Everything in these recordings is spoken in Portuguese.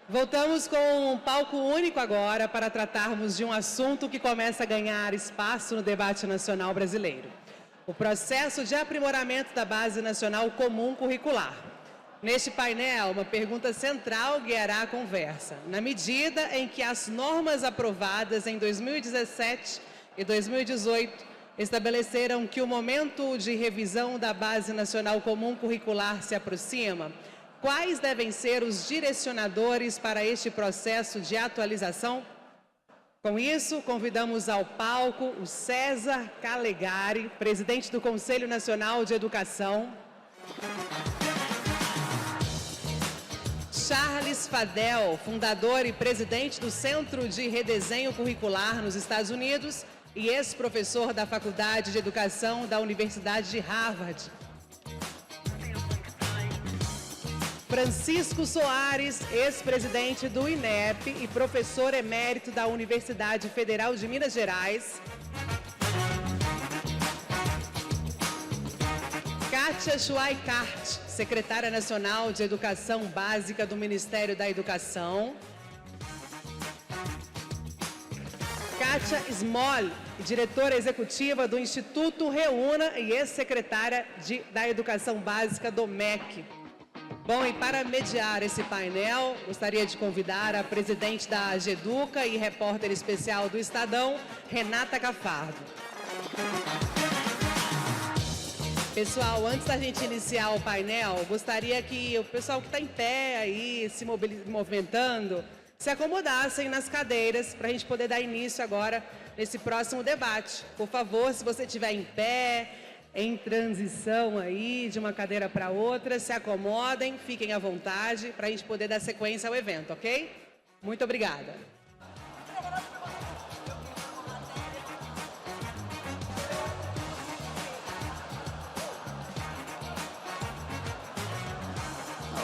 Voltamos com um palco único agora para tratarmos de um assunto que começa a ganhar espaço no debate nacional brasileiro. O processo de aprimoramento da Base Nacional Comum Curricular. Neste painel, uma pergunta central guiará a conversa. Na medida em que as normas aprovadas em 2017 e 2018 estabeleceram que o momento de revisão da Base Nacional Comum Curricular se aproxima, quais devem ser os direcionadores para este processo de atualização? Com isso, convidamos ao palco o César Calegari, presidente do Conselho Nacional de Educação, Charles Fadel, fundador e presidente do Centro de Redesenho Curricular nos Estados Unidos e ex-professor da Faculdade de Educação da Universidade de Harvard, Francisco Soares, ex-presidente do INEP e professor emérito da Universidade Federal de Minas Gerais, Kátia Schuaikart, secretária nacional de Educação Básica do Ministério da Educação, Kátia Smol, diretora executiva do Instituto Reúna e ex-secretária da Educação Básica do MEC. Bom, e para mediar esse painel, gostaria de convidar a presidente da AGEDUCA e repórter especial do Estadão, Renata Cafardo. Pessoal, antes da gente iniciar o painel, gostaria que o pessoal que está em pé aí, se movimentando, se acomodassem nas cadeiras para a gente poder dar início agora nesse próximo debate. Por favor, se você estiver em pé, em transição aí de uma cadeira para outra, se acomodem, fiquem à vontade para a gente poder dar sequência ao evento, ok? Muito obrigada.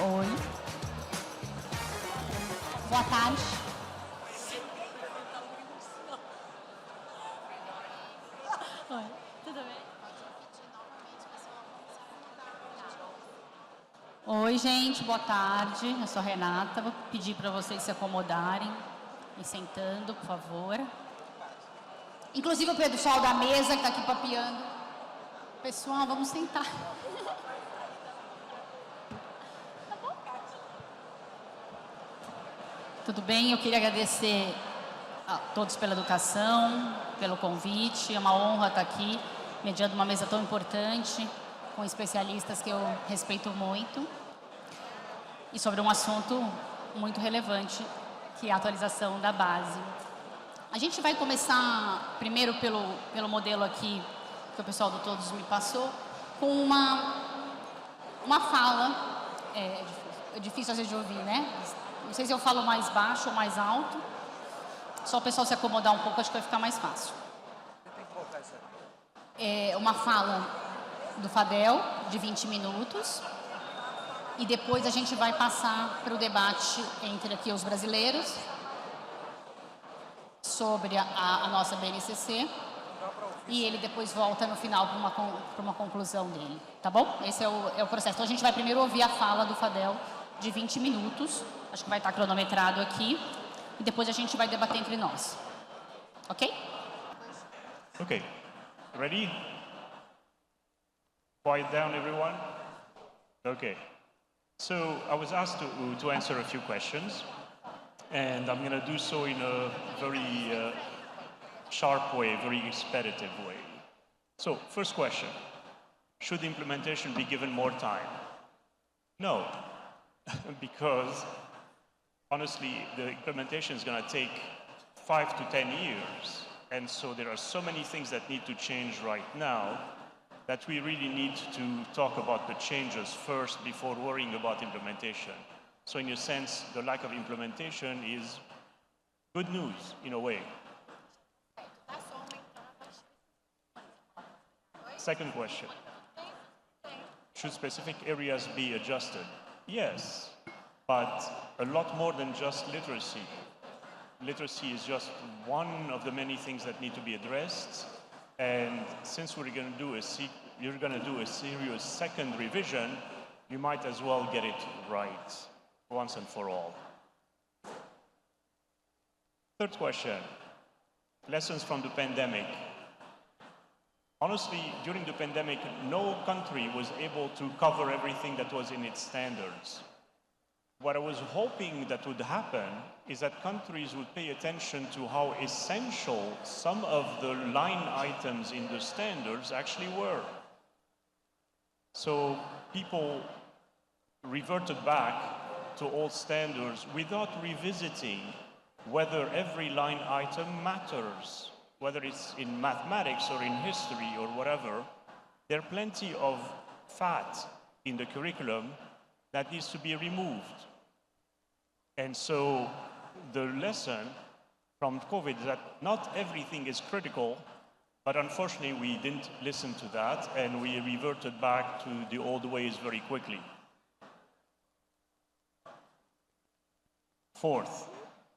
Oi. Boa tarde. Oi, tudo bem? Oi, gente, boa tarde. Eu sou a Renata. Vou pedir para vocês se acomodarem e sentando, por favor. Inclusive o pessoal da mesa que está aqui papeando. Pessoal, vamos sentar. Tudo bem? Eu queria agradecer a todos pela educação, pelo convite. É uma honra estar aqui, mediando uma mesa tão importante, com especialistas que eu respeito muito, e sobre um assunto muito relevante, que é a atualização da base. A gente vai começar primeiro pelo modelo aqui, que o pessoal do Todos me passou, com uma fala, é difícil às vezes de ouvir, né? Não sei se eu falo mais baixo ou mais alto. Só o pessoal se acomodar um pouco, acho que vai ficar mais fácil. É uma fala do Fadel, de 20 minutos. E depois a gente vai passar para o debate entre aqui os brasileiros sobre a nossa BNCC. E ele depois volta no final para uma conclusão dele. Tá bom? Esse é o processo. Então a gente vai primeiro ouvir a fala do Fadel de 20 minutos. Acho que vai estar cronometrado aqui. E depois a gente vai debater entre nós. Ok? Okay. Ready? Quiet down, everyone. Okay. So I was asked to answer a few questions. And I'm going to do so in a very sharp way, very expeditive way. So, first question. Should the implementation be given more time? No. Because honestly, the implementation is going to take 5 to 10 years. And so there are so many things that need to change right now that we really need to talk about the changes first before worrying about implementation. So in a sense, the lack of implementation is good news in a way. Second question. Should specific areas be adjusted? Yes, but a lot more than just literacy. Literacy is just one of the many things that need to be addressed. And since you're going to do a serious second revision, you might as well get it right once and for all. Third question, lessons from the pandemic. Honestly, during the pandemic, no country was able to cover everything that was in its standards. What I was hoping that would happen is that countries would pay attention to how essential some of the line items in the standards actually were. So people reverted back to old standards without revisiting whether every line item matters, whether it's in mathematics or in history or whatever. There are plenty of fat in the curriculum that needs to be removed. And so the lesson from COVID is that not everything is critical, but unfortunately we didn't listen to that and we reverted back to the old ways very quickly. Fourth,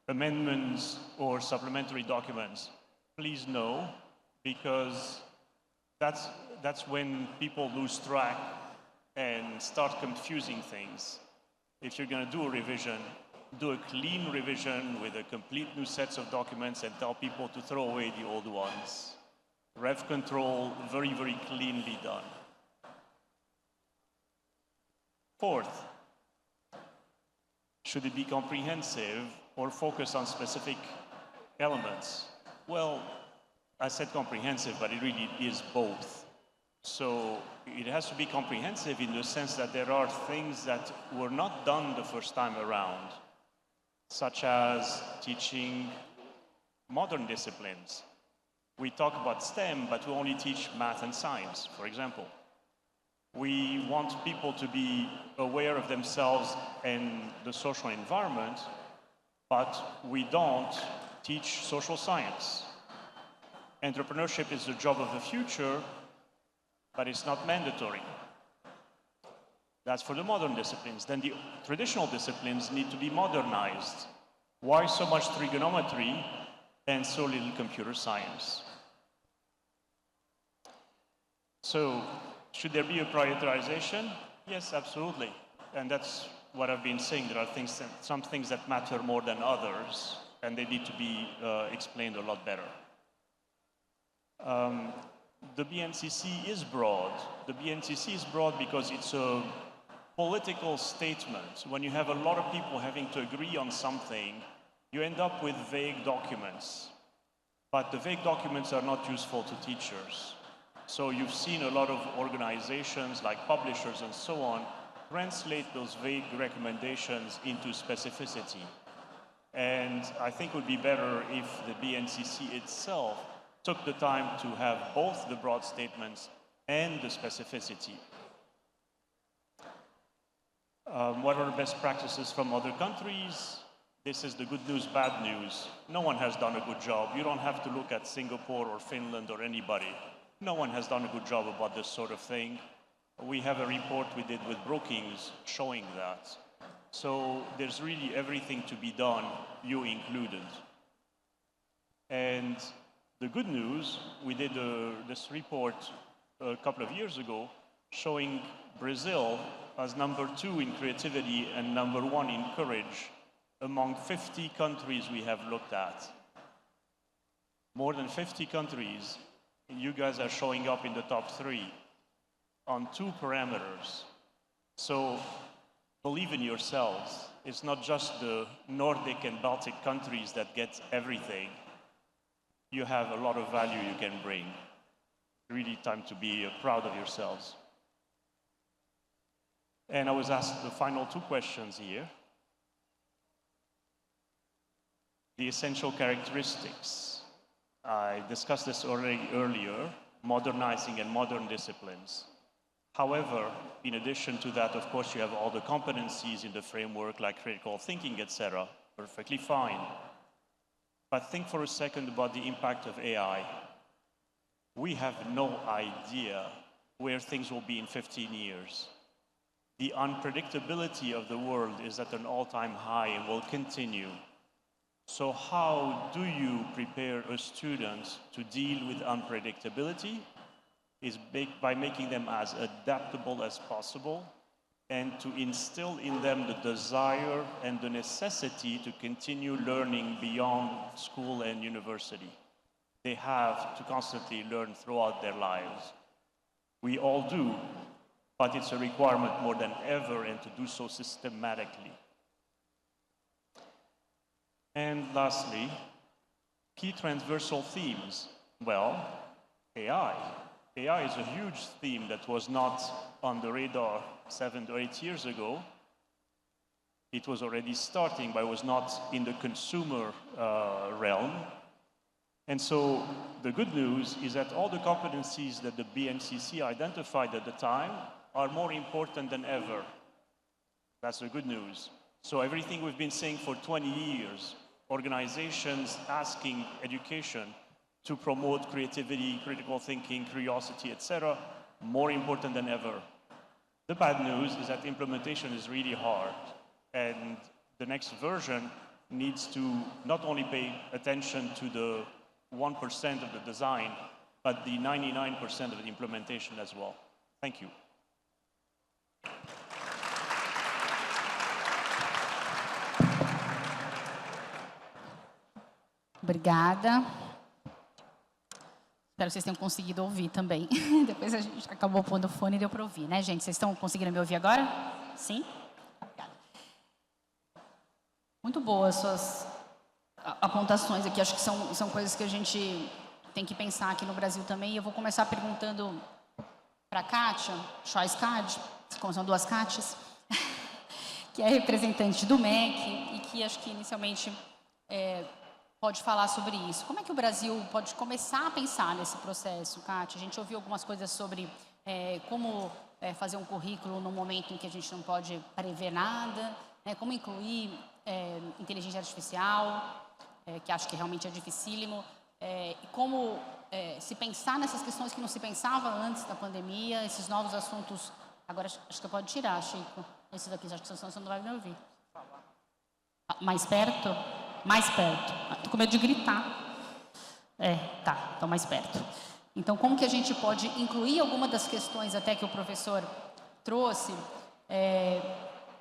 amendments or supplementary documents. Please no, because that's when people lose track and start confusing things. If you're going to do a revision, do a clean revision with a complete new sets of documents and tell people to throw away the old ones. Rev control, very, very cleanly done. Fourth, should it be comprehensive or focus on specific elements? Well, I said comprehensive, but it really is both. So it has to be comprehensive in the sense that there are things that were not done the first time around, such as teaching modern disciplines. We talk about STEM, but we only teach math and science, for example. We want people to be aware of themselves and the social environment, but we don't teach social science. Entrepreneurship is the job of the future, but it's not mandatory. That's for the modern disciplines. Then the traditional disciplines need to be modernized. Why so much trigonometry and so little computer science? So, should there be a prioritization? Yes, absolutely. And that's what I've been saying. There are some things that matter more than others, and they need to be explained a lot better. The BNCC is broad. The BNCC is broad because it's a political statement. When you have a lot of people having to agree on something, you end up with vague documents. But the vague documents are not useful to teachers. So you've seen a lot of organizations like publishers and so on translate those vague recommendations into specificity. And I think it would be better if the BNCC itself took the time to have both the broad statements and the specificity. What are the best practices from other countries? This is the good news, bad news. No one has done a good job. You don't have to look at Singapore or Finland or anybody. No one has done a good job about this sort of thing. We have a report we did with Brookings showing that. So there's really everything to be done, you included. And the good news, we did this report a couple of years ago showing Brazil as #2 in creativity and #1 in courage among 50 countries we have looked at. More than 50 countries, you guys are showing up in the top 3 on 2 parameters. So believe in yourselves. It's not just the Nordic and Baltic countries that get everything. You have a lot of value you can bring. Really time to be proud of yourselves. And I was asked the final 2 questions here. The essential characteristics. I discussed this already earlier, modernizing and modern disciplines. However, in addition to that, of course, you have all the competencies in the framework like critical thinking, etc. Perfectly fine. But think for a second about the impact of AI. We have no idea where things will be in 15 years. The unpredictability of the world is at an all-time high and will continue. So how do you prepare a student to deal with unpredictability? Is by making them as adaptable as possible and to instill in them the desire and the necessity to continue learning beyond school and university. They have to constantly learn throughout their lives. We all do, but it's a requirement more than ever, and to do so systematically. And lastly, key transversal themes. Well, AI. AI is a huge theme that was not on the radar 7 or 8 years ago. It was already starting, but it was not in the consumer realm. And so the good news is that all the competencies that the BNCC identified at the time are more important than ever. That's the good news. So everything we've been saying for 20 years, organizations asking education to promote creativity, critical thinking, curiosity, etc., more important than ever. The bad news is that implementation is really hard, and the next version needs to not only pay attention to the 1% of the design, but the 99% of the implementation as well. Thank you. Obrigada. Espero que vocês tenham conseguido ouvir também. Depois a gente acabou pondo o fone e deu para ouvir, né, gente? Vocês estão conseguindo me ouvir agora? Sim? Obrigada. Muito boas suas apontações aqui. Acho que são coisas que a gente tem que pensar aqui no Brasil também. E eu vou começar perguntando para a Kátia Schoiskad, como são duas Kátias, que é representante do MEC e que acho que inicialmente pode falar sobre isso. Como é que o Brasil pode começar a pensar nesse processo, Kátia? A gente ouviu algumas coisas sobre como fazer um currículo no momento em que a gente não pode prever nada, como incluir inteligência artificial, que acho que realmente é dificílimo, e como se pensar nessas questões que não se pensava antes da pandemia, esses novos assuntos. Agora, acho que pode tirar, Chico. Esse daqui, acho que você não vai me ouvir. Mais perto? Mais perto. Estou com medo de gritar. Tá, então mais perto. Então, como que a gente pode incluir alguma das questões até que o professor trouxe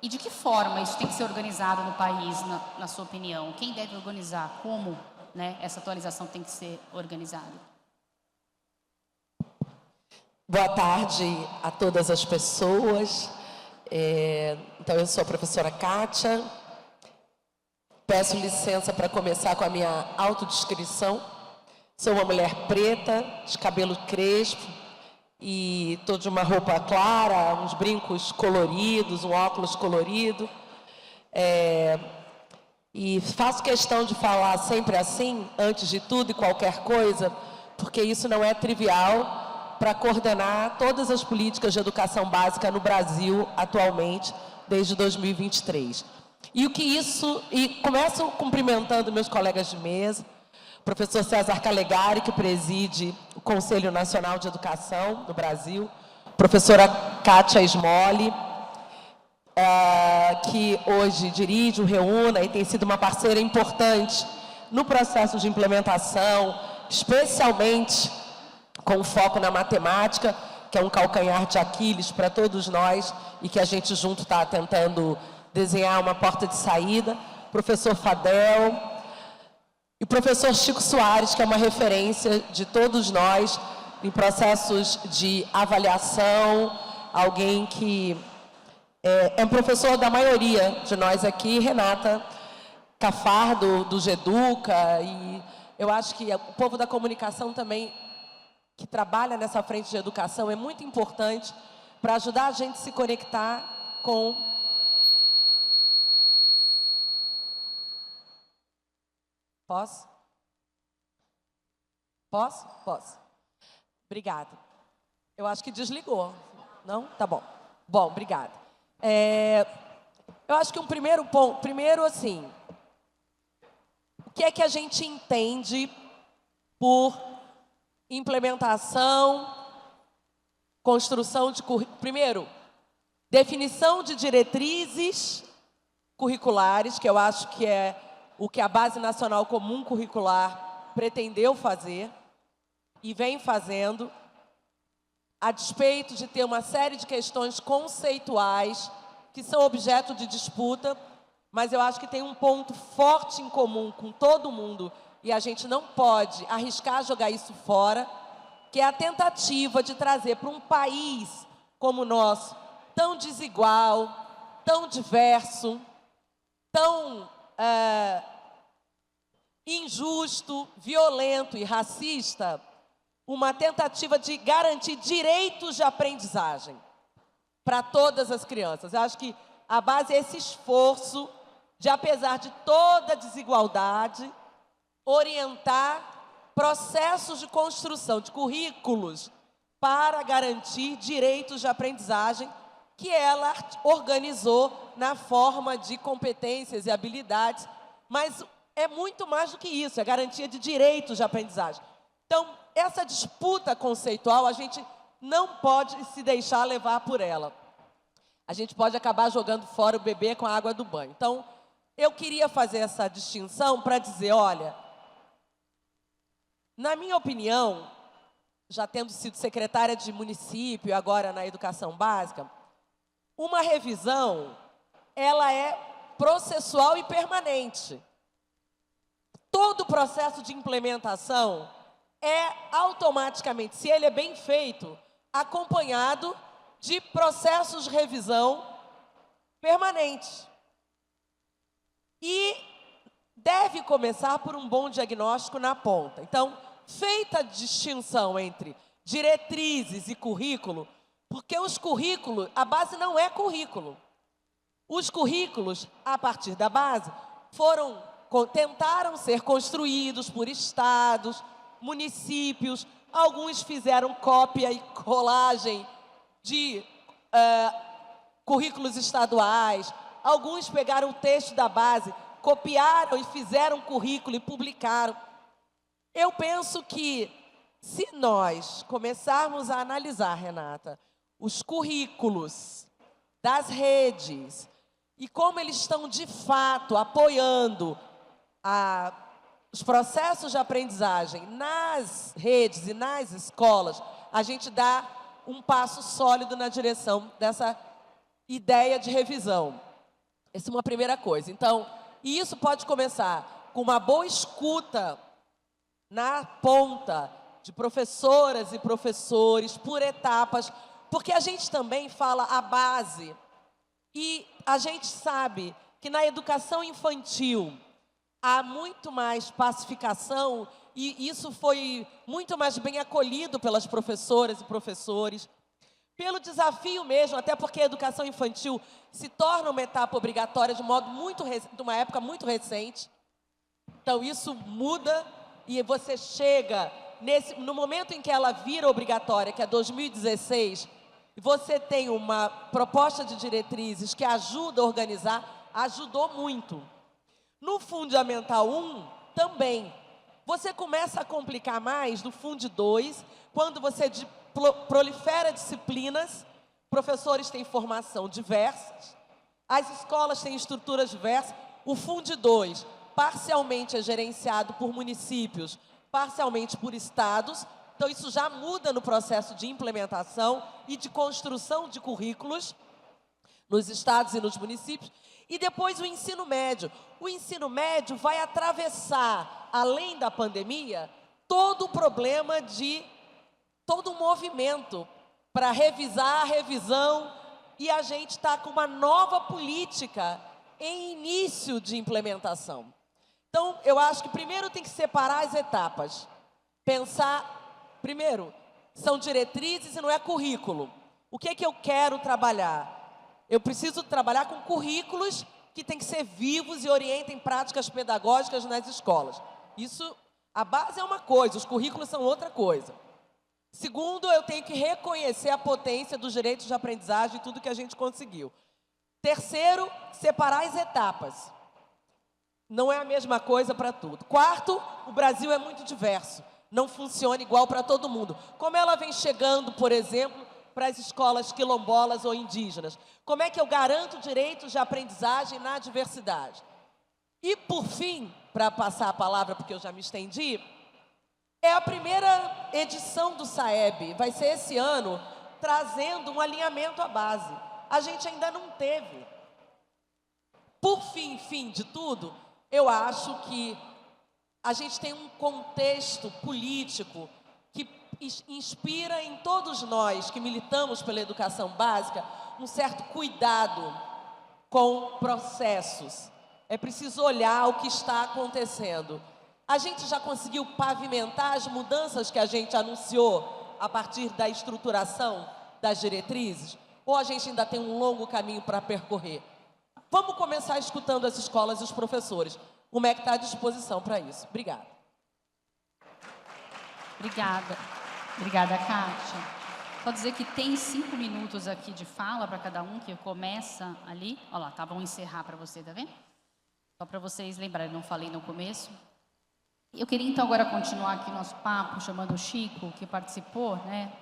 e de que forma isso tem que ser organizado no país, na sua opinião? Quem deve organizar? Como, né, essa atualização tem que ser organizada? Boa tarde a todas as pessoas. Então, eu sou a professora Kátia. Peço licença para começar com a minha autodescrição. Sou uma mulher preta, de cabelo crespo, e estou de uma roupa clara, uns brincos coloridos, um óculos colorido. E faço questão de falar sempre assim, antes de tudo e qualquer coisa, porque isso não é trivial para coordenar todas as políticas de educação básica no Brasil atualmente, desde 2023. E começo cumprimentando meus colegas de mesa, o professor César Calegari, que preside o Conselho Nacional de Educação do Brasil, professora Kátia Smolli, que hoje dirige o Reúna e tem sido uma parceira importante no processo de implementação, especialmente com foco na matemática, que é um calcanhar de Aquiles para todos nós e que a gente junto está tentando desenhar uma porta de saída, professor Fadel e o professor Chico Soares, que é uma referência de todos nós em processos de avaliação, alguém que é um professor da maioria de nós aqui, Renata Cafardo, do GEDUCA, e eu acho que o povo da comunicação também, que trabalha nessa frente de educação, é muito importante para ajudar a gente a se conectar com... Posso? Posso? Posso. Obrigada. Eu acho que desligou. Não? Tá bom. Bom, obrigada. Eu acho que um primeiro ponto... Primeiro, assim... O que é que a gente entende por implementação, construção de currículo? Primeiro, definição de diretrizes curriculares, que eu acho que é o que a Base Nacional Comum Curricular pretendeu fazer e vem fazendo. a despeito de ter uma série de questões conceituais que são objeto de disputa, mas eu acho que tem um ponto forte em comum com todo mundo, e a gente não pode arriscar jogar isso fora, que é a tentativa de trazer para um país como o nosso, tão desigual, tão diverso, tão injusto, violento e racista, uma tentativa de garantir direitos de aprendizagem para todas as crianças. Eu acho que a base é esse esforço de, apesar de toda a desigualdade, orientar processos de construção de currículos para garantir direitos de aprendizagem que ela organizou na forma de competências e habilidades, mas é muito mais do que isso, é garantia de direitos de aprendizagem. Então, essa disputa conceitual, a gente não pode se deixar levar por ela. A gente pode acabar jogando fora o bebê com a água do banho. Então, eu queria fazer essa distinção para dizer, olha, na minha opinião, já tendo sido secretária de município, agora na educação básica, uma revisão, ela é processual e permanente. Todo o processo de implementação é automaticamente, se ele é bem feito, acompanhado de processos de revisão permanente. E deve começar por um bom diagnóstico na ponta. Então, feita a distinção entre diretrizes e currículo, porque os currículos, a base não é currículo. Os currículos, a partir da base, tentaram ser construídos por estados, municípios, alguns fizeram cópia e colagem de currículos estaduais, alguns pegaram o texto da base, copiaram e fizeram currículo e publicaram. Eu penso que, se nós começarmos a analisar, Renata, os currículos das redes e como eles estão, de fato, apoiando os processos de aprendizagem nas redes e nas escolas, a gente dá um passo sólido na direção dessa ideia de revisão. Essa é uma primeira coisa. Então, e isso pode começar com uma boa escuta na ponta de professoras e professores, por etapas, porque a gente também fala a base. E a gente sabe que na educação infantil há muito mais pacificação, e isso foi muito mais bem acolhido pelas professoras e professores, pelo desafio mesmo, até porque a educação infantil se torna uma etapa obrigatória de uma época muito recente. Então, isso muda e você chega no momento em que ela vira obrigatória, que é 2016, e você tem uma proposta de diretrizes que ajuda a organizar, ajudou muito. No Fundamental 1, também. Você começa a complicar mais no Fund 2, quando você prolifera disciplinas, professores têm formação diversas, as escolas têm estruturas diversas. O Fund 2, parcialmente é gerenciado por municípios, parcialmente por estados. Então, isso já muda no processo de implementação e de construção de currículos nos estados e nos municípios. E depois o ensino médio. O ensino médio vai atravessar, além da pandemia, todo o problema todo um movimento para revisar a revisão, e a gente está com uma nova política em início de implementação. Então, eu acho que primeiro tem que separar as etapas. Pensar, primeiro, são diretrizes e não é currículo. O que é que eu quero trabalhar? Eu preciso trabalhar com currículos que têm que ser vivos e orientem práticas pedagógicas nas escolas. Isso, a base é uma coisa, os currículos são outra coisa. Segundo, eu tenho que reconhecer a potência dos direitos de aprendizagem e tudo que a gente conseguiu. Terceiro, separar as etapas. Não é a mesma coisa para tudo. Quarto, o Brasil é muito diverso. Não funciona igual para todo mundo. Como ela vem chegando, por exemplo, para as escolas quilombolas ou indígenas? Como é que eu garanto direitos de aprendizagem na diversidade? E, por fim, para passar a palavra, porque eu já me estendi, é a primeira edição do SAEB. Vai ser esse ano, trazendo um alinhamento à base. A gente ainda não teve. Por fim de tudo, eu acho que a gente tem um contexto político que inspira em todos nós que militamos pela educação básica um certo cuidado com processos. É preciso olhar o que está acontecendo. A gente já conseguiu pavimentar as mudanças que a gente anunciou a partir da estruturação das diretrizes? Ou a gente ainda tem um longo caminho para percorrer? Vamos começar escutando as escolas e os professores. O MEC está à disposição para isso. Obrigada. Obrigada. Obrigada, Kátia. Pode dizer que tem 5 minutos aqui de fala para cada um, que começa ali. Olha lá, tá, vamos encerrar para você, tá vendo? Só para vocês lembrarem, não falei no começo. Eu queria, então, agora continuar aqui nosso papo, chamando o Chico, que participou, né?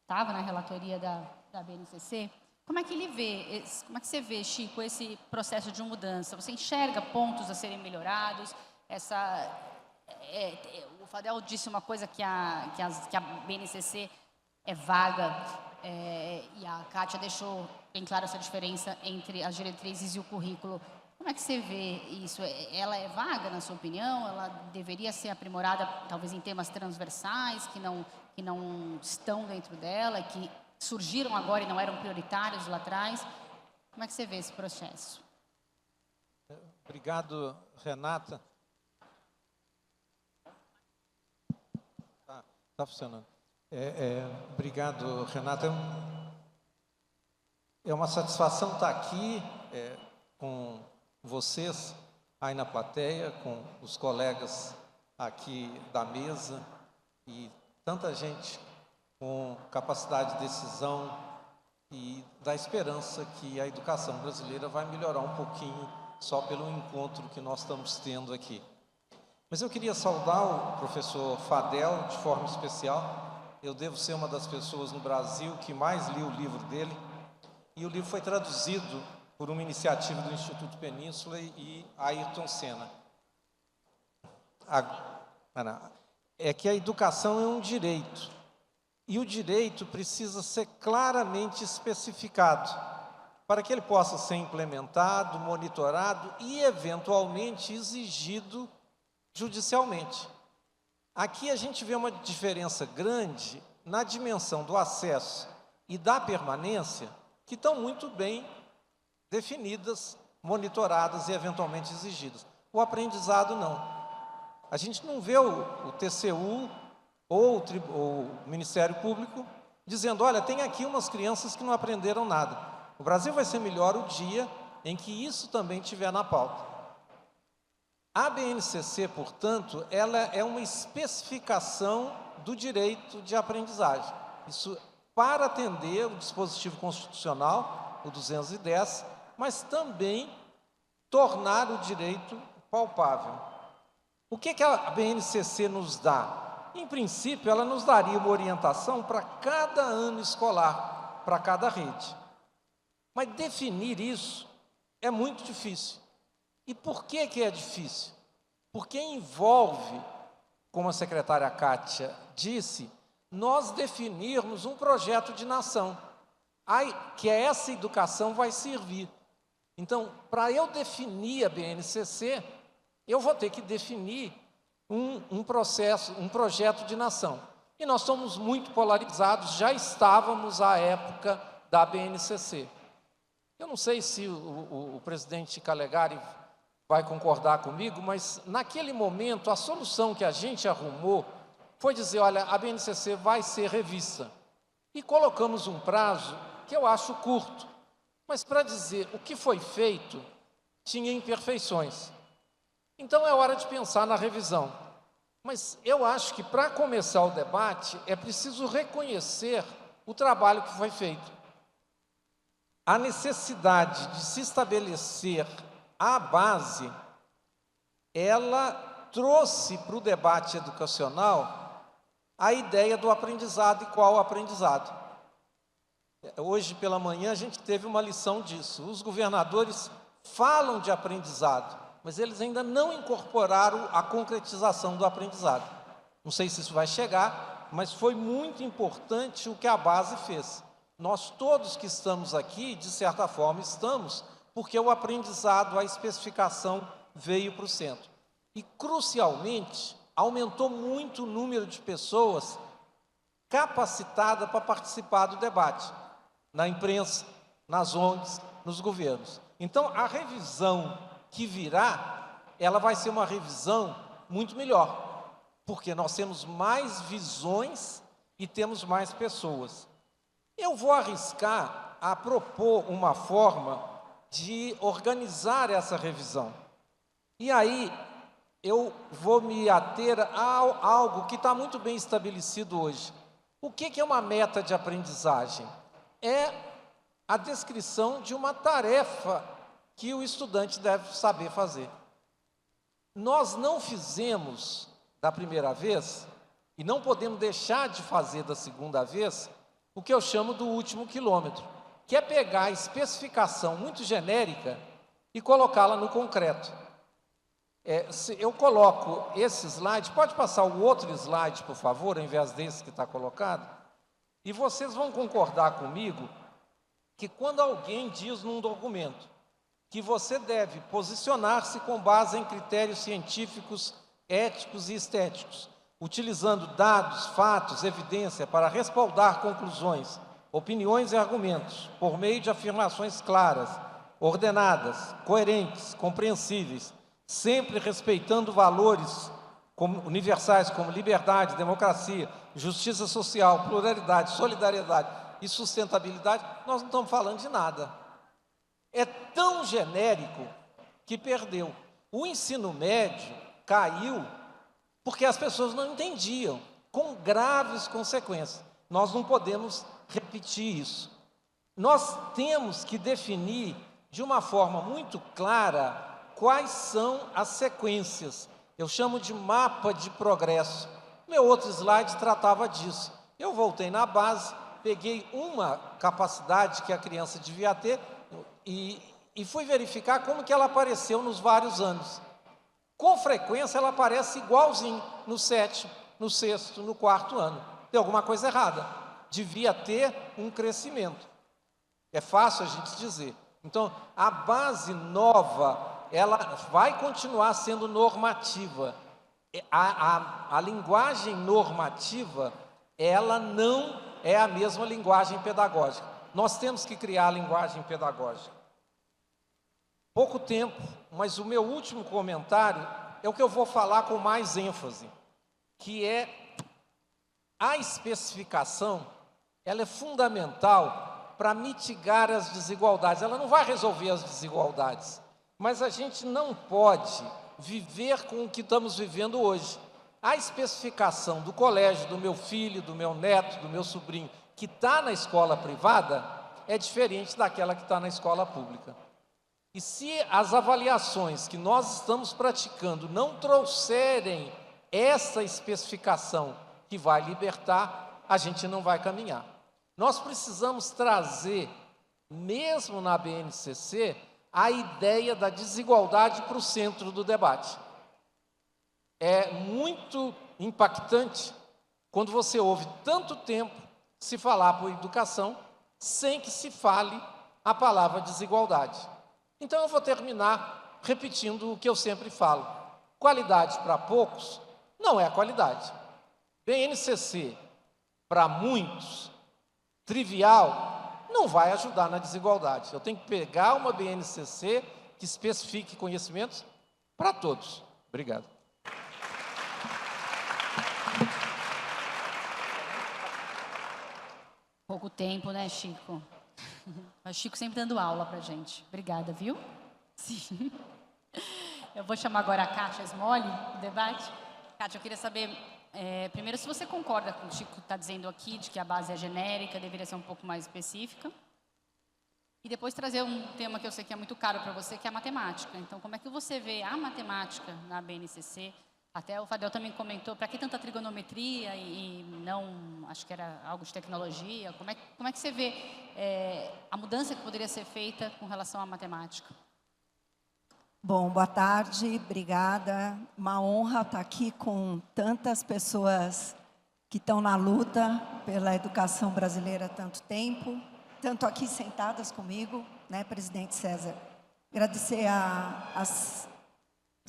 Estava na relatoria da BNCC. Como é que ele vê, como é que você vê, Chico, esse processo de mudança? Você enxerga pontos a serem melhorados? O Fadel disse uma coisa que a BNCC é vaga, e a Kátia deixou bem clara essa diferença entre as diretrizes e o currículo. Como é que você vê isso? Ela é vaga, na sua opinião? Ela deveria ser aprimorada, talvez, em temas transversais, que não estão dentro dela, que surgiram agora e não eram prioritários lá atrás? Como é que você vê esse processo? Obrigado, Renata. Tá funcionando. Obrigado, Renata. É uma satisfação estar aqui com vocês, aí na plateia, com os colegas aqui da mesa e tanta gente com capacidade de decisão e da esperança que a educação brasileira vai melhorar um pouquinho só pelo encontro que nós estamos tendo aqui. Mas eu queria saudar o professor Fadel de forma especial. Eu devo ser uma das pessoas no Brasil que mais li o livro dele, e o livro foi traduzido por uma iniciativa do Instituto Península e Ayrton Senna. É que a educação é um direito, e o direito precisa ser claramente especificado, para que ele possa ser implementado, monitorado e, eventualmente, exigido judicialmente. Aqui a gente vê uma diferença grande na dimensão do acesso e da permanência, que estão muito bem definidas, monitoradas e, eventualmente, exigidas. O aprendizado, não. A gente não vê o TCU ou o Ministério Público dizendo, olha, tem aqui umas crianças que não aprenderam nada. O Brasil vai ser melhor o dia em que isso também estiver na pauta. A BNCC, portanto, ela é uma especificação do direito de aprendizagem. Isso para atender o dispositivo constitucional, o 210, mas também tornar o direito palpável. O que a BNCC nos dá? Em princípio, ela nos daria uma orientação para cada ano escolar, para cada rede. Mas definir isso é muito difícil. E por que é difícil? Porque envolve, como a secretária Kátia disse, nós definirmos um projeto de nação, que essa educação vai servir. Então, para eu definir a BNCC, eu vou ter que definir um projeto de nação. E nós somos muito polarizados, já estávamos à época da BNCC. Eu não sei se o presidente Calegari vai concordar comigo, mas naquele momento a solução que a gente arrumou foi dizer, olha, a BNCC vai ser revista. E colocamos um prazo que eu acho curto, mas para dizer o que foi feito tinha imperfeições. Então é hora de pensar na revisão. Mas eu acho que para começar o debate é preciso reconhecer o trabalho que foi feito. A necessidade de se estabelecer a base, ela trouxe para o debate educacional a ideia do aprendizado e qual o aprendizado. Hoje pela manhã a gente teve uma lição disso. Os governadores falam de aprendizado, mas eles ainda não incorporaram a concretização do aprendizado. Não sei se isso vai chegar, mas foi muito importante o que a base fez. Nós todos que estamos aqui, de certa forma, estamos, porque o aprendizado, a especificação veio para o centro. E, crucialmente, aumentou muito o número de pessoas capacitadas para participar do debate, na imprensa, nas ONGs, nos governos. Então, a revisão que virá, ela vai ser uma revisão muito melhor, porque nós temos mais visões e temos mais pessoas. Eu vou arriscar a propor uma forma de organizar essa revisão. E aí, eu vou me ater a algo que está muito bem estabelecido hoje. O que é uma meta de aprendizagem? É a descrição de uma tarefa que o estudante deve saber fazer. Nós não fizemos da primeira vez, e não podemos deixar de fazer da segunda vez, o que eu chamo do último quilômetro, que é pegar a especificação muito genérica e colocá-la no concreto. Eu coloco esse slide, pode passar o outro slide, por favor, ao invés desse que está colocado, e vocês vão concordar comigo que quando alguém diz num documento que você deve posicionar-se com base em critérios científicos, éticos e estéticos, utilizando dados, fatos, evidência para respaldar conclusões, opiniões e argumentos, por meio de afirmações claras, ordenadas, coerentes, compreensíveis, sempre respeitando valores universais como liberdade, democracia, justiça social, pluralidade, solidariedade e sustentabilidade, nós não estamos falando de nada. É tão genérico que perdeu. O ensino médio caiu porque as pessoas não entendiam, com graves consequências. Nós não podemos repetir isso. Nós temos que definir de uma forma muito clara quais são as sequências. Eu chamo de mapa de progresso. Meu outro slide tratava disso. Eu voltei na base, peguei uma capacidade que a criança devia ter e fui verificar como que ela apareceu nos vários anos. Com frequência, ela aparece igualzinho no 7º, no 6º, no 4º ano. Tem alguma coisa errada. Devia ter um crescimento. É fácil a gente dizer. Então, a base nova, ela vai continuar sendo normativa. A linguagem normativa, ela não é a mesma linguagem pedagógica. Nós temos que criar a linguagem pedagógica. Pouco tempo, mas o meu último comentário é o que eu vou falar com mais ênfase, que é a especificação, ela é fundamental para mitigar as desigualdades. Ela não vai resolver as desigualdades, mas a gente não pode viver com o que estamos vivendo hoje. A especificação do colégio, do meu filho, do meu neto, do meu sobrinho, que está na escola privada, é diferente daquela que está na escola pública. E se as avaliações que nós estamos praticando não trouxerem essa especificação que vai libertar, a gente não vai caminhar. Nós precisamos trazer, mesmo na BNCC, a ideia da desigualdade para o centro do debate. É muito impactante quando você ouve tanto tempo se falar por educação sem que se fale a palavra desigualdade. Então eu vou terminar repetindo o que eu sempre falo. Qualidade para poucos não é qualidade. BNCC, para muitos, trivial, não vai ajudar na desigualdade. Eu tenho que pegar uma BNCC que especifique conhecimentos para todos. Obrigado. Pouco tempo, né, Chico? O Chico sempre dando aula pra gente. Obrigada, viu? Sim. Eu vou chamar agora a Kátia Smolli, do debate. Kátia, eu queria saber, primeiro, se você concorda com o Chico está dizendo aqui, de que a base é genérica, deveria ser um pouco mais específica. E depois trazer um tema que eu sei que é muito caro para você, que é a matemática. Então, como é que você vê a matemática na BNCC? Até o Fadel também comentou, para que tanta trigonometria e não, acho que era algo de tecnologia? Como é que você vê a mudança que poderia ser feita com relação à matemática? Bom, boa tarde, obrigada. Uma honra estar aqui com tantas pessoas que estão na luta pela educação brasileira há tanto tempo, tanto aqui sentadas comigo, né, presidente César. Agradecer as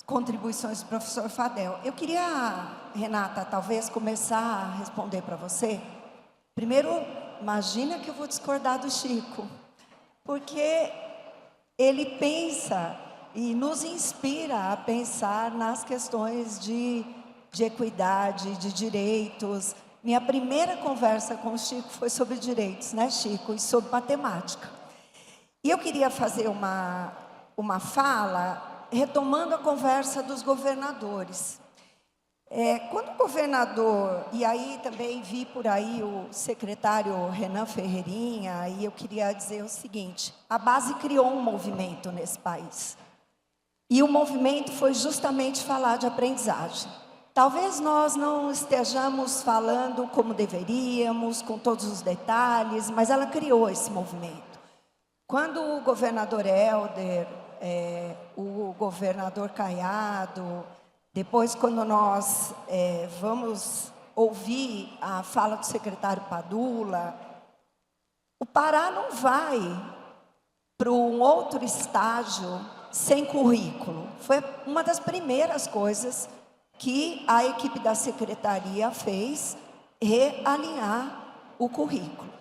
contribuições do professor Fadel. Eu queria, Renata, talvez começar a responder para você. Primeiro, imagina que eu vou discordar do Chico, porque ele pensa e nos inspira a pensar nas questões de equidade, de direitos. Minha primeira conversa com o Chico foi sobre direitos, né, Chico? E sobre matemática. E eu queria fazer uma fala retomando a conversa dos governadores. Quando o governador, e aí também vi por aí o secretário Renan Ferreirinha, e eu queria dizer o seguinte: a base criou um movimento nesse país. E o movimento foi justamente falar de aprendizagem. Talvez nós não estejamos falando como deveríamos, com todos os detalhes, mas ela criou esse movimento. Quando o governador Helder, o governador Caiado, depois quando nós vamos ouvir a fala do secretário Padula, o Pará não vai para um outro estágio sem currículo. Foi uma das primeiras coisas que a equipe da secretaria fez, realinhar o currículo.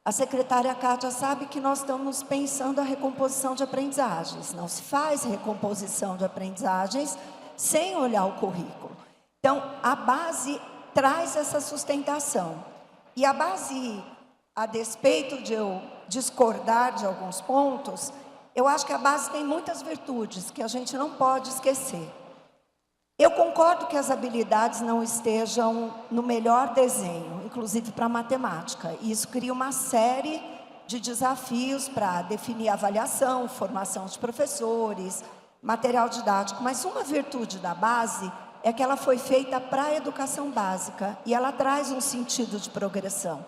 A secretária Kátia sabe que nós estamos pensando a recomposição de aprendizagens. Não se faz recomposição de aprendizagens sem olhar o currículo. Então, a base traz essa sustentação. E a base, a despeito de eu discordar de alguns pontos, eu acho que a base tem muitas virtudes que a gente não pode esquecer. Eu concordo que as habilidades não estejam no melhor desenho, inclusive para a matemática. E isso cria uma série de desafios para definir avaliação, formação de professores, material didático. Mas uma virtude da base é que ela foi feita para a educação básica e ela traz um sentido de progressão.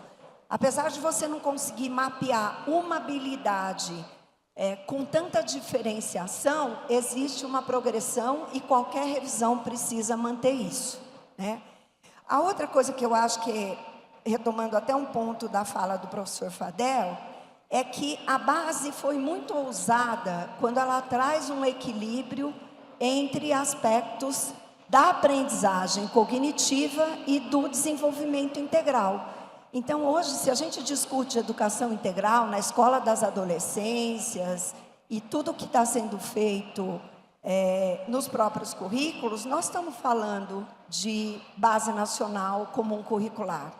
Apesar de você não conseguir mapear uma habilidade com tanta diferenciação, existe uma progressão e qualquer revisão precisa manter isso, né? A outra coisa que eu acho que, retomando até um ponto da fala do professor Fadel, é que a base foi muito ousada quando ela traz um equilíbrio entre aspectos da aprendizagem cognitiva e do desenvolvimento integral. Então, hoje, se a gente discute educação integral na escola das adolescências e tudo que está sendo feito nos próprios currículos, nós estamos falando de base nacional comum curricular.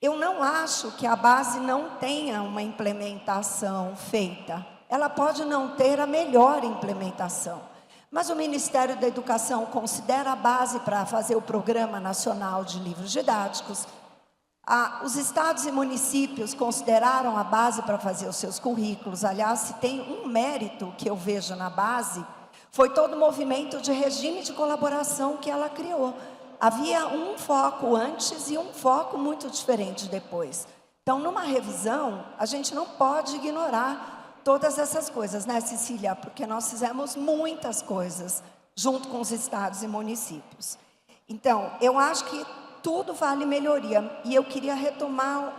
Eu não acho que a base não tenha uma implementação feita. Ela pode não ter a melhor implementação. Mas o Ministério da Educação considera a base para fazer o Programa Nacional de Livros Didáticos. Os estados e municípios consideraram a base para fazer os seus currículos. Aliás, se tem um mérito que eu vejo na base, foi todo o movimento de regime de colaboração que ela criou. Havia um foco antes e um foco muito diferente depois. Então, numa revisão, a gente não pode ignorar todas essas coisas, né, Cecília? Porque nós fizemos muitas coisas junto com os estados e municípios. Então, eu acho que tudo vale melhoria. E eu queria retomar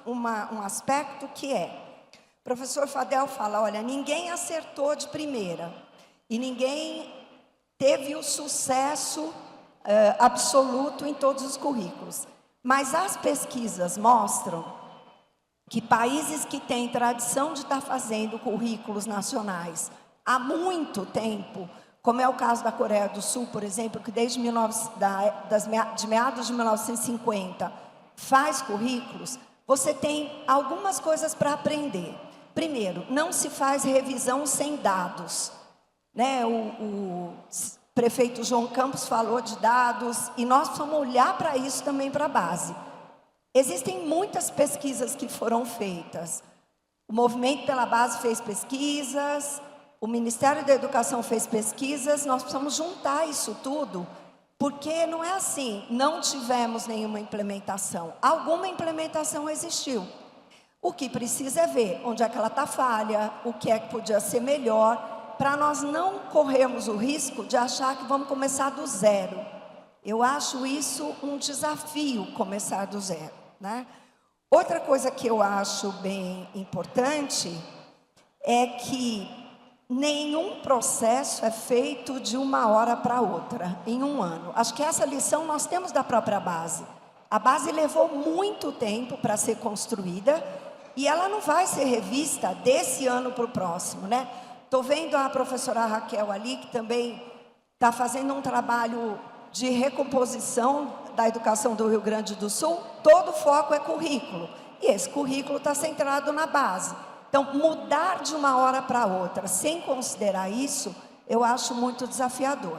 um aspecto que o professor Fadel fala, olha, ninguém acertou de primeira e ninguém teve o sucesso absoluto em todos os currículos. Mas as pesquisas mostram que países que têm tradição de estar fazendo currículos nacionais há muito tempo, como é o caso da Coreia do Sul, por exemplo, que desde de meados de 1950 faz currículos, você tem algumas coisas para aprender. Primeiro, não se faz revisão sem dados, né? O prefeito João Campos falou de dados e nós precisamos olhar para isso também para a base. Existem muitas pesquisas que foram feitas. O Movimento pela Base fez pesquisas, o Ministério da Educação fez pesquisas, nós precisamos juntar isso tudo, porque não é assim, não tivemos nenhuma implementação. Alguma implementação existiu. O que precisa é ver onde é que ela está falha, o que é que podia ser melhor, para nós não corrermos o risco de achar que vamos começar do zero. Eu acho isso um desafio, começar do zero, né? Outra coisa que eu acho bem importante é que nenhum processo é feito de uma hora para outra, em um ano. Acho que essa lição nós temos da própria base. A base levou muito tempo para ser construída e ela não vai ser revista desse ano para o próximo, né? Estou vendo a professora Raquel ali, que também está fazendo um trabalho de recomposição da educação do Rio Grande do Sul. Todo o foco é currículo, e esse currículo está centrado na base. Então, mudar de uma hora para outra, sem considerar isso, eu acho muito desafiador.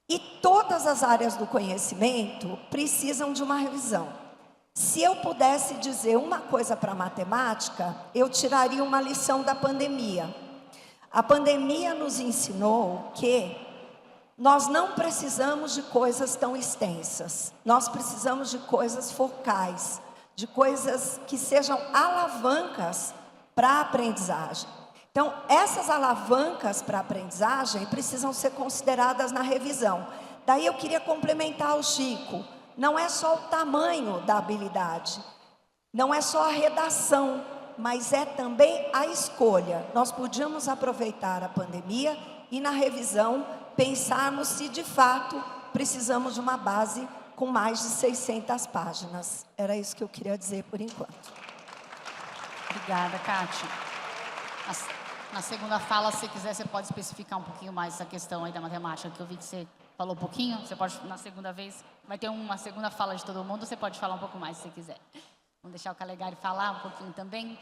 E todas as áreas do conhecimento precisam de uma revisão. Se eu pudesse dizer uma coisa para a matemática, eu tiraria uma lição da pandemia. A pandemia nos ensinou que nós não precisamos de coisas tão extensas. Nós precisamos de coisas focais, de coisas que sejam alavancas para a aprendizagem. Então, essas alavancas para a aprendizagem precisam ser consideradas na revisão. Daí eu queria complementar o Chico. Não é só o tamanho da habilidade, não é só a redação, mas é também a escolha. Nós podíamos aproveitar a pandemia e na revisão pensarmos se de fato precisamos de uma base com mais de 600 páginas. Era isso que eu queria dizer por enquanto. Obrigada, Kátia. Na segunda fala, se quiser, você pode especificar um pouquinho mais essa questão aí da matemática, que eu vi que você falou um pouquinho. Você pode, na segunda vez, vai ter uma segunda fala de todo mundo, você pode falar um pouco mais se você quiser. Vamos deixar o Calegari falar um pouquinho também.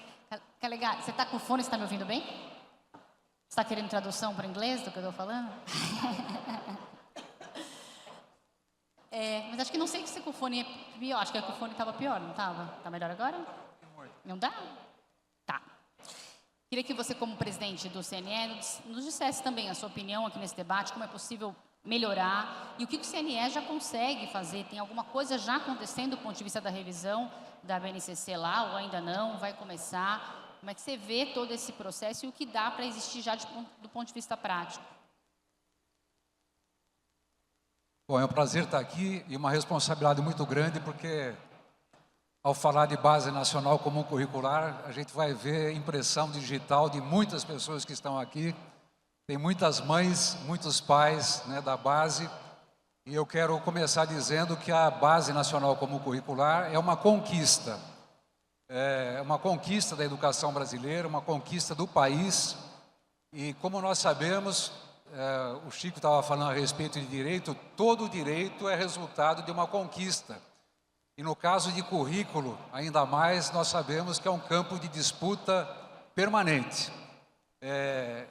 Calegari, você está com fone, você está me ouvindo bem? Você está querendo tradução para inglês do que eu estou falando? Mas acho que não sei se com o fone é pior. Acho que com o fone estava pior, não estava? Está melhor agora? Não dá? Tá. Queria que você, como presidente do CNE, nos dissesse também a sua opinião aqui nesse debate, como é possível melhorar e o que o CNE já consegue fazer. Tem alguma coisa já acontecendo do ponto de vista da revisão da BNCC lá, ou ainda não? Vai começar? Como é que você vê todo esse processo e o que dá para existir já do ponto de vista prático? Bom, é um prazer estar aqui e uma responsabilidade muito grande, porque ao falar de Base Nacional Comum Curricular, a gente vai ver impressão digital de muitas pessoas que estão aqui. Tem muitas mães, muitos pais, né, da base. E eu quero começar dizendo que a Base Nacional Comum Curricular é uma conquista. É uma conquista da educação brasileira, uma conquista do país. E como nós sabemos, o Chico estava falando a respeito de direito, todo direito é resultado de uma conquista. E no caso de currículo, ainda mais, nós sabemos que é um campo de disputa permanente.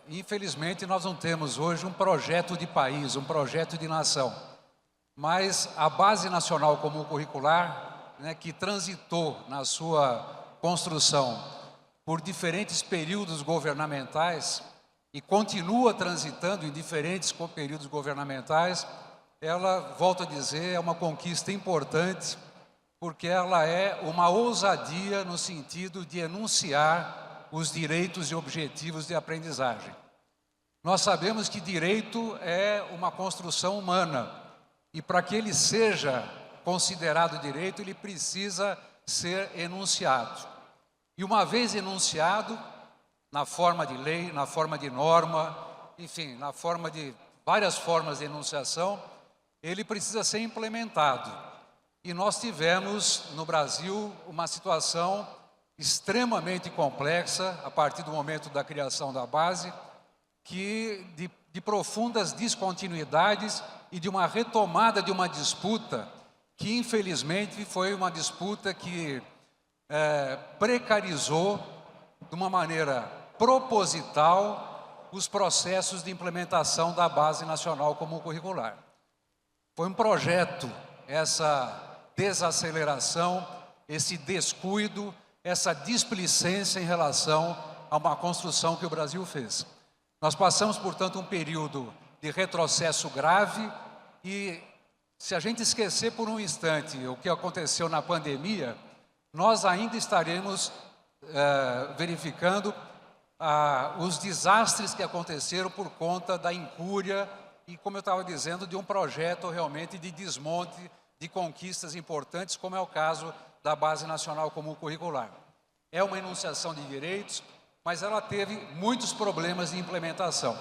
Infelizmente, nós não temos hoje um projeto de país, um projeto de nação. Mas a Base Nacional Comum Curricular, né, que transitou na sua construção por diferentes períodos governamentais e continua transitando em diferentes períodos governamentais, ela, volto a dizer, é uma conquista importante, porque ela é uma ousadia no sentido de enunciar os direitos e objetivos de aprendizagem. Nós sabemos que direito é uma construção humana, e para que ele seja considerado direito, ele precisa ser enunciado. E uma vez enunciado, na forma de lei, na forma de norma, enfim, na forma de várias formas de enunciação, ele precisa ser implementado. E nós tivemos no Brasil uma situação extremamente complexa, a partir do momento da criação da base, que de profundas descontinuidades e de uma retomada de uma disputa que, infelizmente, foi uma disputa que precarizou, de uma maneira proposital, os processos de implementação da Base Nacional Comum Curricular. Foi um projeto, essa desaceleração, esse descuido, essa displicência em relação a uma construção que o Brasil fez. Nós passamos, portanto, um período de retrocesso grave e, se a gente esquecer por um instante o que aconteceu na pandemia, nós ainda estaremos verificando os desastres que aconteceram por conta da incúria e, como eu estava dizendo, de um projeto realmente de desmonte de conquistas importantes, como é o caso da Base Nacional Comum Curricular. É uma enunciação de direitos, mas ela teve muitos problemas de implementação.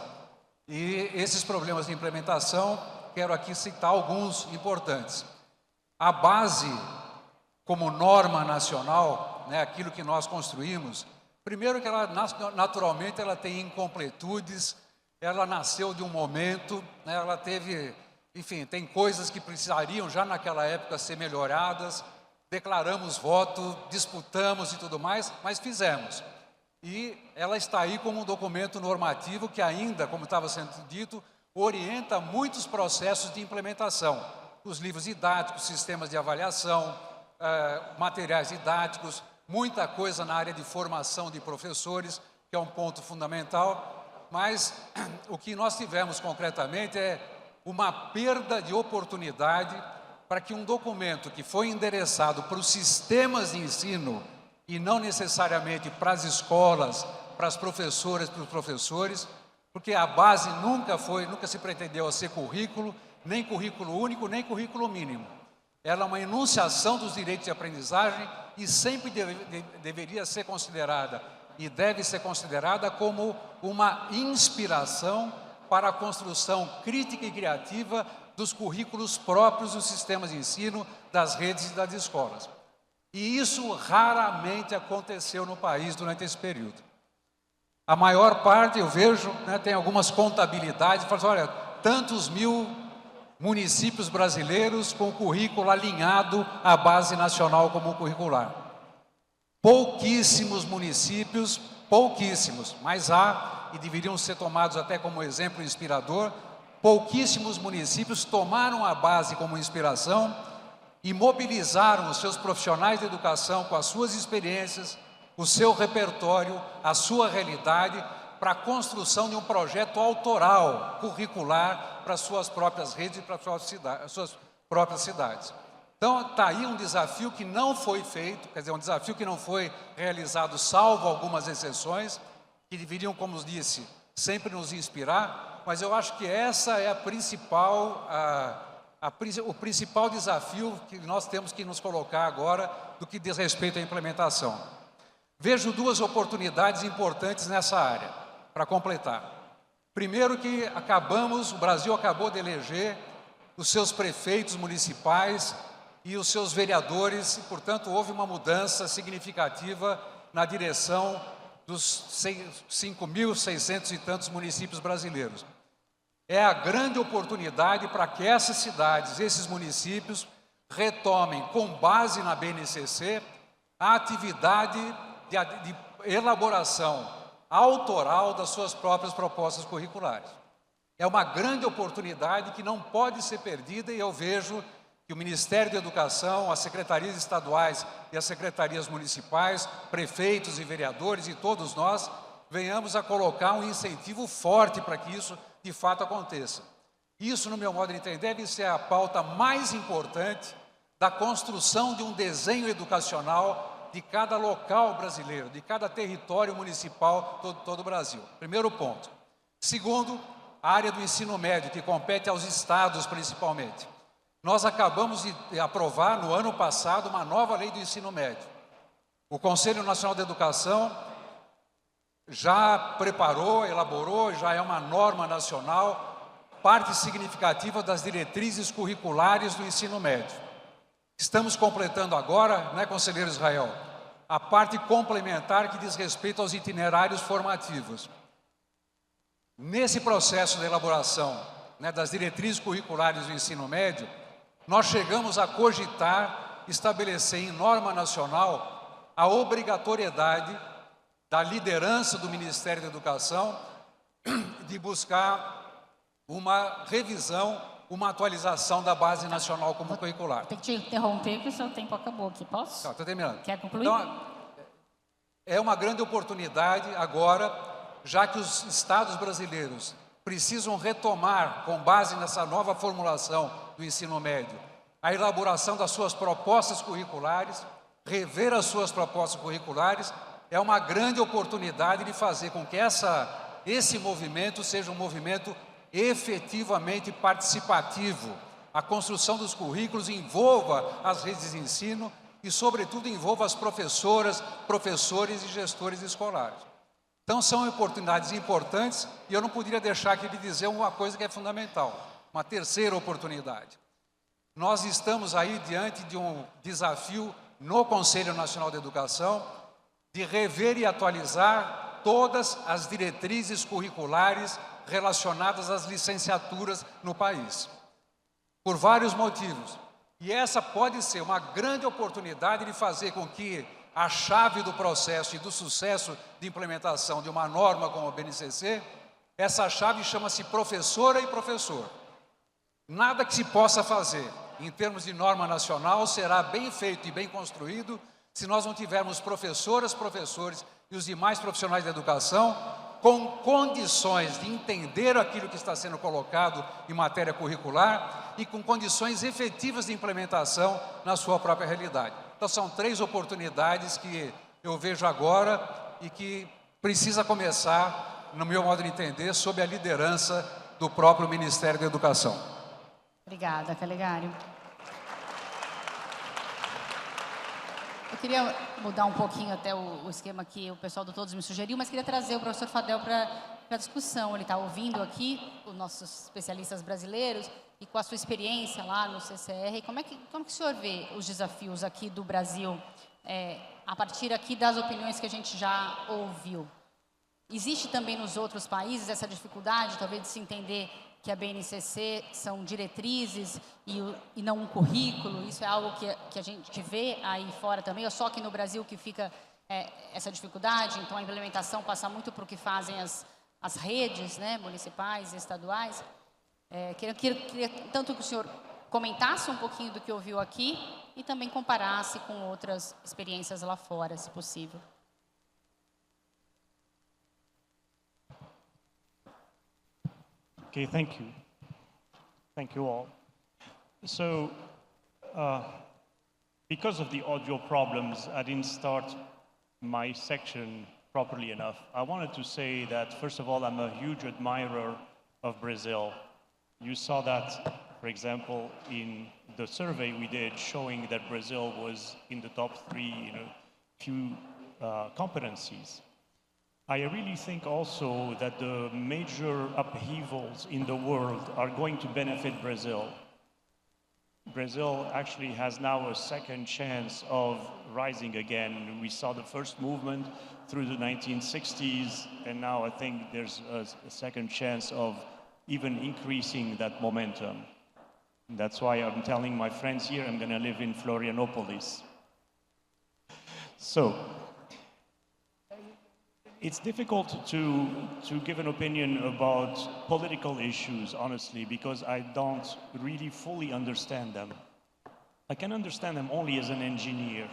E esses problemas de implementação, quero aqui citar alguns importantes. A base, como norma nacional, né, aquilo que nós construímos, primeiro que ela, naturalmente, ela tem incompletudes, ela nasceu de um momento, né, ela teve, enfim, tem coisas que precisariam já naquela época ser melhoradas, declaramos voto, disputamos e tudo mais, mas fizemos. E ela está aí como um documento normativo que ainda, como estava sendo dito, orienta muitos processos de implementação. Os livros didáticos, sistemas de avaliação, materiais didáticos, muita coisa na área de formação de professores, que é um ponto fundamental. Mas o que nós tivemos concretamente é uma perda de oportunidade para que um documento que foi endereçado para os sistemas de ensino e não necessariamente para as escolas, para as professoras, para os professores, porque a base nunca se pretendeu a ser currículo, nem currículo único, nem currículo mínimo. Ela é uma enunciação dos direitos de aprendizagem e sempre deveria ser considerada e deve ser considerada como uma inspiração para a construção crítica e criativa dos currículos próprios dos sistemas de ensino, das redes e das escolas. E isso raramente aconteceu no país durante esse período. A maior parte, eu vejo, né, tem algumas contabilidades, fala assim, olha, tantos mil municípios brasileiros com currículo alinhado à Base Nacional Comum Curricular. Pouquíssimos municípios, pouquíssimos, mas há, e deveriam ser tomados até como exemplo inspirador, pouquíssimos municípios tomaram a base como inspiração e mobilizaram os seus profissionais de educação com as suas experiências, o seu repertório, a sua realidade, para a construção de um projeto autoral, curricular, para as suas próprias redes e para as suas próprias cidades. Então, está aí um desafio que não foi feito, quer dizer, um desafio que não foi realizado, salvo algumas exceções, que deveriam, como eu disse, sempre nos inspirar, mas eu acho que essa é o principal desafio que nós temos que nos colocar agora do que diz respeito à implementação. Vejo duas oportunidades importantes nessa área, para completar. Primeiro que o Brasil acabou de eleger os seus prefeitos municipais e os seus vereadores, e, portanto, houve uma mudança significativa na direção dos 5.600 e tantos municípios brasileiros. É a grande oportunidade para que essas cidades, esses municípios, retomem, com base na BNCC, a atividade de elaboração autoral das suas próprias propostas curriculares. É uma grande oportunidade que não pode ser perdida, e eu vejo que o Ministério da Educação, as secretarias estaduais e as secretarias municipais, prefeitos e vereadores e todos nós, venhamos a colocar um incentivo forte para que isso de fato aconteça. Isso, no meu modo de entender, deve ser a pauta mais importante da construção de um desenho educacional de cada local brasileiro, de cada território municipal, todo o Brasil. Primeiro ponto. Segundo, a área do ensino médio, que compete aos estados principalmente. Nós acabamos de aprovar, no ano passado, uma nova lei do ensino médio. O Conselho Nacional de Educação já preparou, elaborou, já é uma norma nacional, parte significativa das diretrizes curriculares do ensino médio. Estamos completando agora, né, conselheiro Israel, a parte complementar que diz respeito aos itinerários formativos. Nesse processo de elaboração, né, das diretrizes curriculares do ensino médio, nós chegamos a cogitar estabelecer em norma nacional a obrigatoriedade da liderança do Ministério da Educação de buscar uma revisão, uma atualização da Base Nacional Comum Curricular. Tem que te interromper, porque o seu tempo acabou aqui. Posso? Estou terminando. Quer concluir? Então, é uma grande oportunidade agora, já que os estados brasileiros precisam retomar, com base nessa nova formulação do ensino médio, a elaboração das suas propostas curriculares, rever as suas propostas curriculares, é uma grande oportunidade de fazer com que esse movimento seja um movimento efetivamente participativo. A construção dos currículos envolva as redes de ensino e, sobretudo, envolva as professoras, professores e gestores escolares. Então, são oportunidades importantes e eu não poderia deixar aqui de dizer uma coisa que é fundamental, uma terceira oportunidade. Nós estamos aí diante de um desafio no Conselho Nacional de Educação de rever e atualizar todas as diretrizes curriculares relacionadas às licenciaturas no país, por vários motivos. E essa pode ser uma grande oportunidade de fazer com que a chave do processo e do sucesso de implementação de uma norma como a BNCC, essa chave chama-se professora e professor. Nada que se possa fazer em termos de norma nacional será bem feito e bem construído se nós não tivermos professoras, professores e os demais profissionais da educação com condições de entender aquilo que está sendo colocado em matéria curricular e com condições efetivas de implementação na sua própria realidade. Então, são 3 oportunidades que eu vejo agora e que precisa começar, no meu modo de entender, sob a liderança do próprio Ministério da Educação. Obrigada, Calegari. Eu queria mudar um pouquinho até o esquema que o pessoal do Todos me sugeriu, mas queria trazer o professor Fadel para a discussão. Ele está ouvindo aqui os nossos especialistas brasileiros e com a sua experiência lá no CCR, como que o senhor vê os desafios aqui do Brasil, a partir aqui das opiniões que a gente já ouviu? Existe também nos outros países essa dificuldade, talvez, de se entender que a BNCC são diretrizes e não um currículo? Isso é algo que a gente vê aí fora também, ou só aqui no Brasil que fica essa dificuldade? Então, a implementação passa muito por o que fazem as redes, né, municipais e estaduais. Queria tanto que o senhor comentasse um pouquinho do que ouviu aqui e também comparasse com outras experiências lá fora, se possível. Okay, thank you. Thank you all. So, because of the audio problems, I didn't start my section properly enough. I wanted to say that, first of all, I'm a huge admirer of Brazil. You saw that, for example, in the survey we did showing that Brazil was in the top 3 in a few competencies. I really think also that the major upheavals in the world are going to benefit Brazil. Brazil actually has now a second chance of rising again. We saw the first movement through the 1960s, and now I think there's a second chance of even increasing that momentum. And that's why I'm telling my friends here I'm going to live in Florianopolis. So, it's difficult to give an opinion about political issues, honestly, because I don't really fully understand them. I can understand them only as an engineer.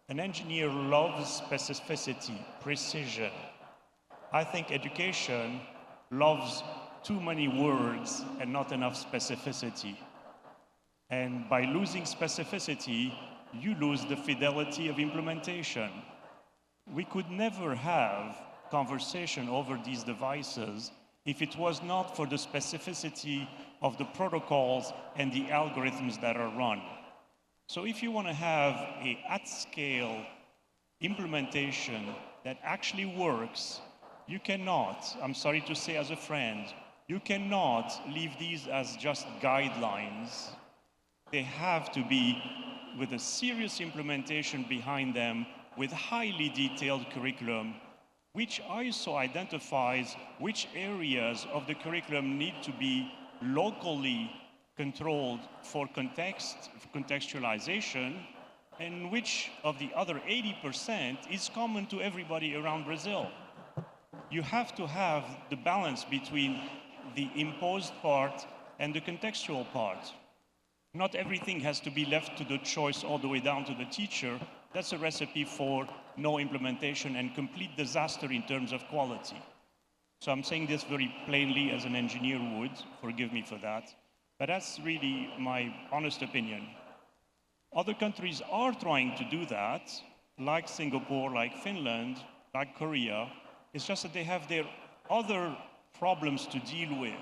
An engineer loves specificity, precision. I think education loves too many words and not enough specificity. And by losing specificity, you lose the fidelity of implementation. We could never have conversation over these devices if it was not for the specificity of the protocols and the algorithms that are run. So if you want to have an at-scale implementation that actually works, you cannot, I'm sorry to say as a friend, you cannot leave these as just guidelines. They have to be with a serious implementation behind them, with highly detailed curriculum, which also identifies which areas of the curriculum need to be locally controlled for contextualization, and which of the other 80% is common to everybody around Brazil. You have to have the balance between the imposed part and the contextual part. Not everything has to be left to the choice all the way down to the teacher. That's a recipe for no implementation and complete disaster in terms of quality. So I'm saying this very plainly as an engineer would, forgive me for that, but that's really my honest opinion. Other countries are trying to do that, like Singapore, like Finland, like Korea. It's just that they have their other problems to deal with.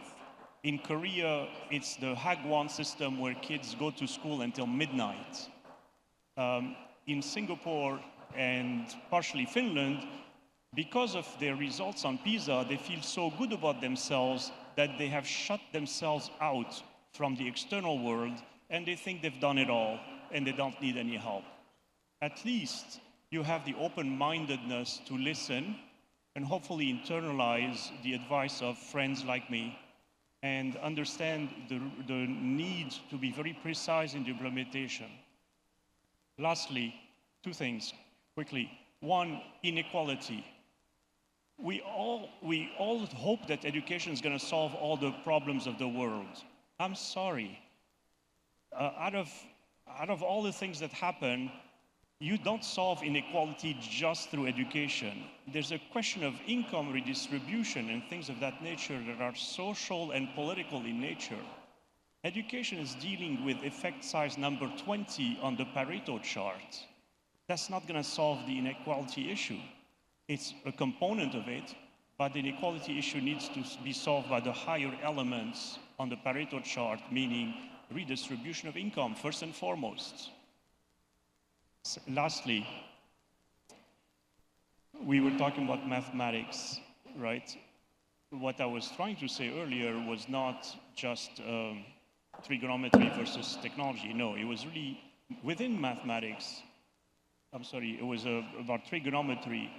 In Korea, it's the Hagwon system where kids go to school until midnight. In Singapore and partially Finland, because of their results on PISA, they feel so good about themselves that they have shut themselves out from the external world, and they think they've done it all, and they don't need any help. At least you have the open-mindedness to listen and hopefully internalize the advice of friends like me and understand the need to be very precise in the implementation. Lastly, two things, quickly. One, inequality. We all hope that education is going to solve all the problems of the world. I'm sorry. Out of all the things that happen, you don't solve inequality just through education. There's a question of income redistribution and things of that nature that are social and political in nature. Education is dealing with effect size number 20 on the Pareto chart. That's not going to solve the inequality issue. It's a component of it, but the inequality issue needs to be solved by the higher elements on the Pareto chart, meaning redistribution of income, first and foremost. Lastly, we were talking about mathematics, right? What I was trying to say earlier was not just trigonometry versus technology. No, it was really within mathematics. It was about trigonometry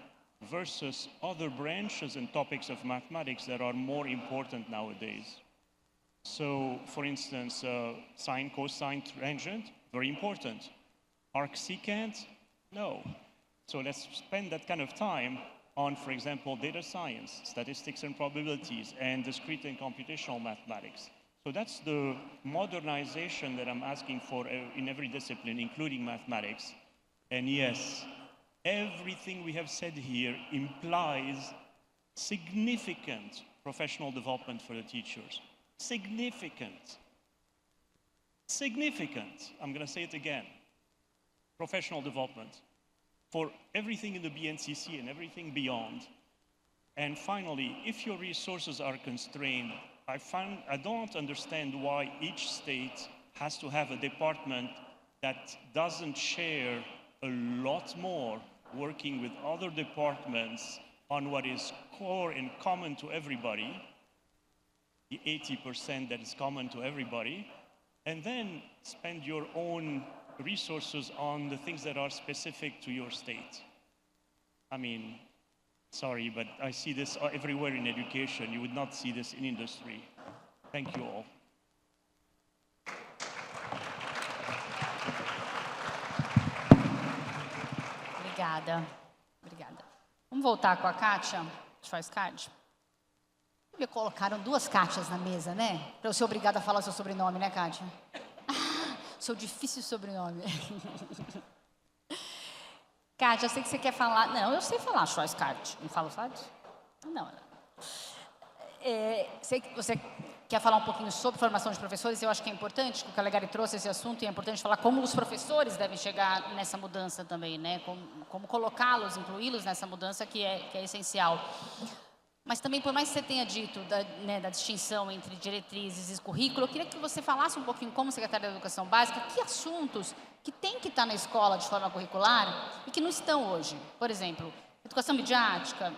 versus other branches and topics of mathematics that are more important nowadays. So, for instance, sine, cosine, tangent, very important. Arc-secant? No. So let's spend that kind of time on, for example, data science, statistics and probabilities, and discrete and computational mathematics. So that's the modernization that I'm asking for in every discipline, including mathematics. And yes, everything we have said here implies significant professional development for the teachers. Significant. Significant. I'm going to say it again. Professional development for everything in the BNCC and everything beyond. And finally, if your resources are constrained, I don't understand why each state has to have a department that doesn't share a lot more working with other departments on what is core and common to everybody, the 80% that is common to everybody, and then spend your own resources on the things that are specific to your state. I mean, sorry, but I see this everywhere in education. You would not see this in industry. Thank you all. Obrigada. Obrigada. Vamos voltar com a Kátia Schweikart. Me colocaram duas Kátias na mesa, né? Para eu ser obrigada a falar o seu sobrenome, né, Kátia? Seu difícil sobrenome. Kátia, eu sei que você quer falar... Não, eu sei falar Schweikart. Não falo, sabe? Não. Sei que você quer falar um pouquinho sobre formação de professores. Eu acho que é importante, que o Calegari trouxe esse assunto, e é importante falar como os professores devem chegar nessa mudança também, né? Como colocá-los, incluí-los nessa mudança que é essencial. Mas também, por mais que você tenha dito da distinção entre diretrizes e currículo, eu queria que você falasse um pouquinho, como secretária da Educação Básica, que assuntos que tem que estar na escola de forma curricular e que não estão hoje. Por exemplo, educação midiática,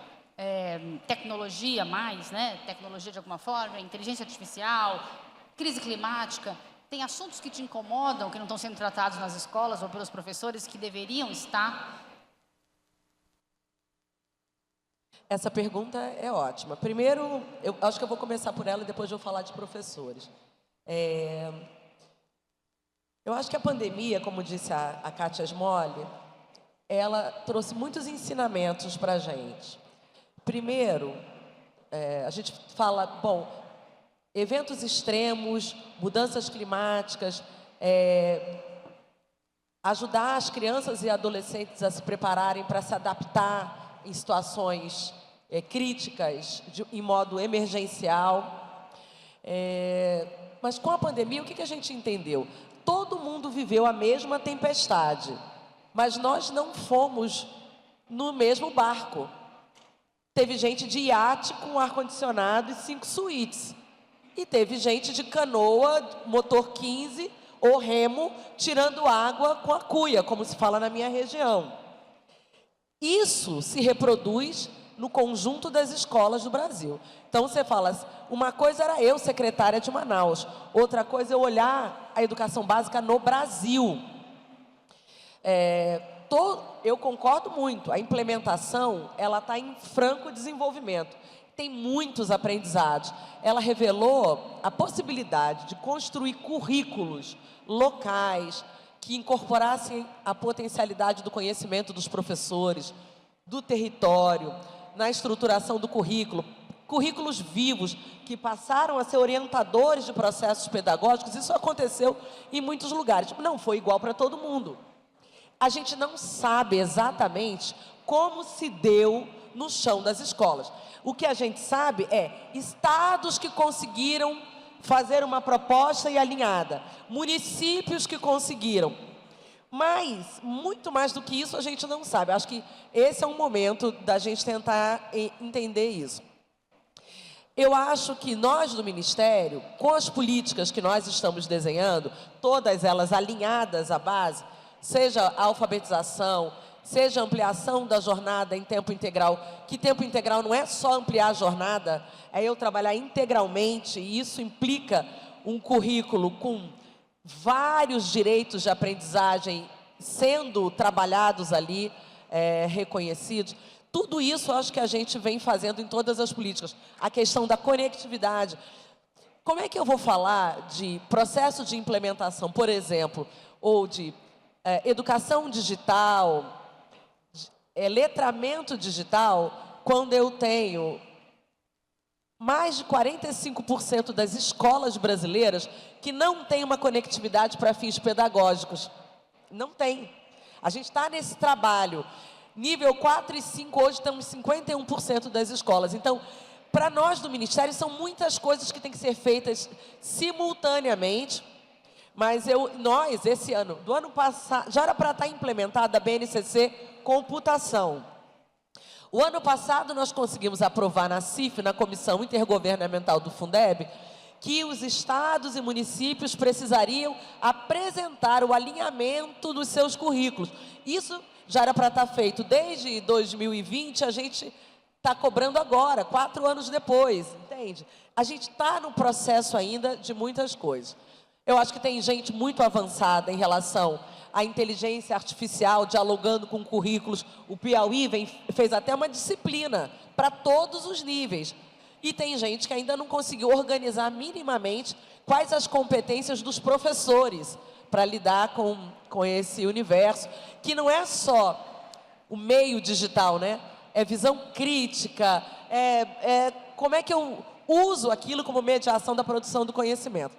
tecnologia mais, né? Tecnologia de alguma forma, inteligência artificial, crise climática. Tem assuntos que te incomodam, que não estão sendo tratados nas escolas ou pelos professores, que deveriam estar? Essa pergunta é ótima. Primeiro, eu acho que eu vou começar por ela e depois eu vou falar de professores. Eu acho que a pandemia, como disse a Kátia Smolli, ela trouxe muitos ensinamentos para a gente. Primeiro, a gente fala, bom, eventos extremos, mudanças climáticas, ajudar as crianças e adolescentes a se prepararem para se adaptar em situações críticas, em modo emergencial. Mas com a pandemia, o que a gente entendeu? Todo mundo viveu a mesma tempestade, mas nós não fomos no mesmo barco. Teve gente de iate com ar-condicionado e 5 suítes. e teve gente de canoa, motor 15 ou remo, tirando água com a cuia, como se fala na minha região. Isso se reproduz no conjunto das escolas do Brasil. Então, você fala, uma coisa era eu, secretária de Manaus, outra coisa é eu olhar a educação básica no Brasil. Eu concordo muito, a implementação ela está em franco desenvolvimento. Tem muitos aprendizados. Ela revelou a possibilidade de construir currículos locais que incorporassem a potencialidade do conhecimento dos professores, do território, na estruturação do currículo, currículos vivos que passaram a ser orientadores de processos pedagógicos. Isso aconteceu em muitos lugares. Não foi igual para todo mundo. A gente não sabe exatamente como se deu no chão das escolas. O que a gente sabe é estados que conseguiram fazer uma proposta e alinhada, municípios que conseguiram. Mas, muito mais do que isso, a gente não sabe. Acho que esse é um momento da gente tentar entender isso. Eu acho que nós do Ministério, com as políticas que nós estamos desenhando, todas elas alinhadas à base, seja a alfabetização, seja a ampliação da jornada em tempo integral, que tempo integral não é só ampliar a jornada, é eu trabalhar integralmente, e isso implica um currículo com vários direitos de aprendizagem sendo trabalhados ali, reconhecidos. Tudo isso eu acho que a gente vem fazendo em todas as políticas. A questão da conectividade. Como é que eu vou falar de processo de implementação, por exemplo, ou de educação digital, letramento digital, quando eu tenho mais de 45% das escolas brasileiras que não têm uma conectividade para fins pedagógicos? Não tem. A gente está nesse trabalho. Nível 4 e 5, hoje estamos 51% das escolas. Então, para nós do Ministério, são muitas coisas que têm que ser feitas simultaneamente. Mas nós, esse ano, do ano passado, já era para estar implementada a BNCC Computação. O ano passado, nós conseguimos aprovar na CIF, na Comissão Intergovernamental do Fundeb, que os estados e municípios precisariam apresentar o alinhamento dos seus currículos. Isso já era para estar feito desde 2020, a gente está cobrando agora, 4 anos depois, entende? A gente está no processo ainda de muitas coisas. Eu acho que tem gente muito avançada em relação à inteligência artificial, dialogando com currículos. O Piauí fez até uma disciplina para todos os níveis. E tem gente que ainda não conseguiu organizar minimamente quais as competências dos professores para lidar com esse universo, que não é só o meio digital, né? É visão crítica, como é que eu uso aquilo como mediação da produção do conhecimento.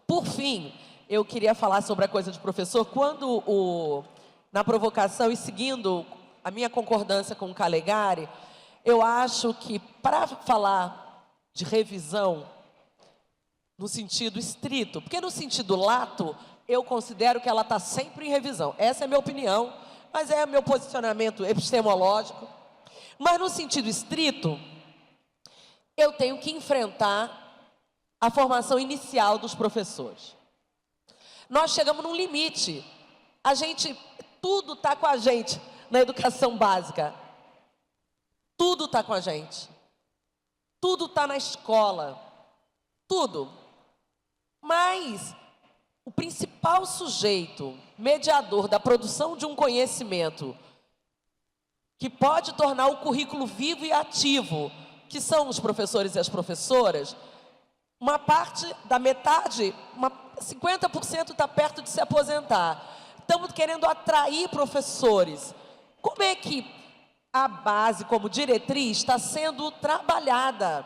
Por fim, eu queria falar sobre a coisa de professor. Quando, na provocação e seguindo a minha concordância com o Calegari, eu acho que para falar de revisão, no sentido estrito, porque no sentido lato, eu considero que ela está sempre em revisão. Essa é a minha opinião, mas é o meu posicionamento epistemológico. Mas no sentido estrito, eu tenho que enfrentar a formação inicial dos professores. Nós chegamos num limite. Tudo está com a gente na educação básica. Tudo está com a gente. Tudo está na escola. Tudo. Mas o principal sujeito, mediador da produção de um conhecimento que pode tornar o currículo vivo e ativo, que são os professores e as professoras, uma parte da metade, 50% está perto de se aposentar. Estamos querendo atrair professores. Como é que a base, como diretriz, está sendo trabalhada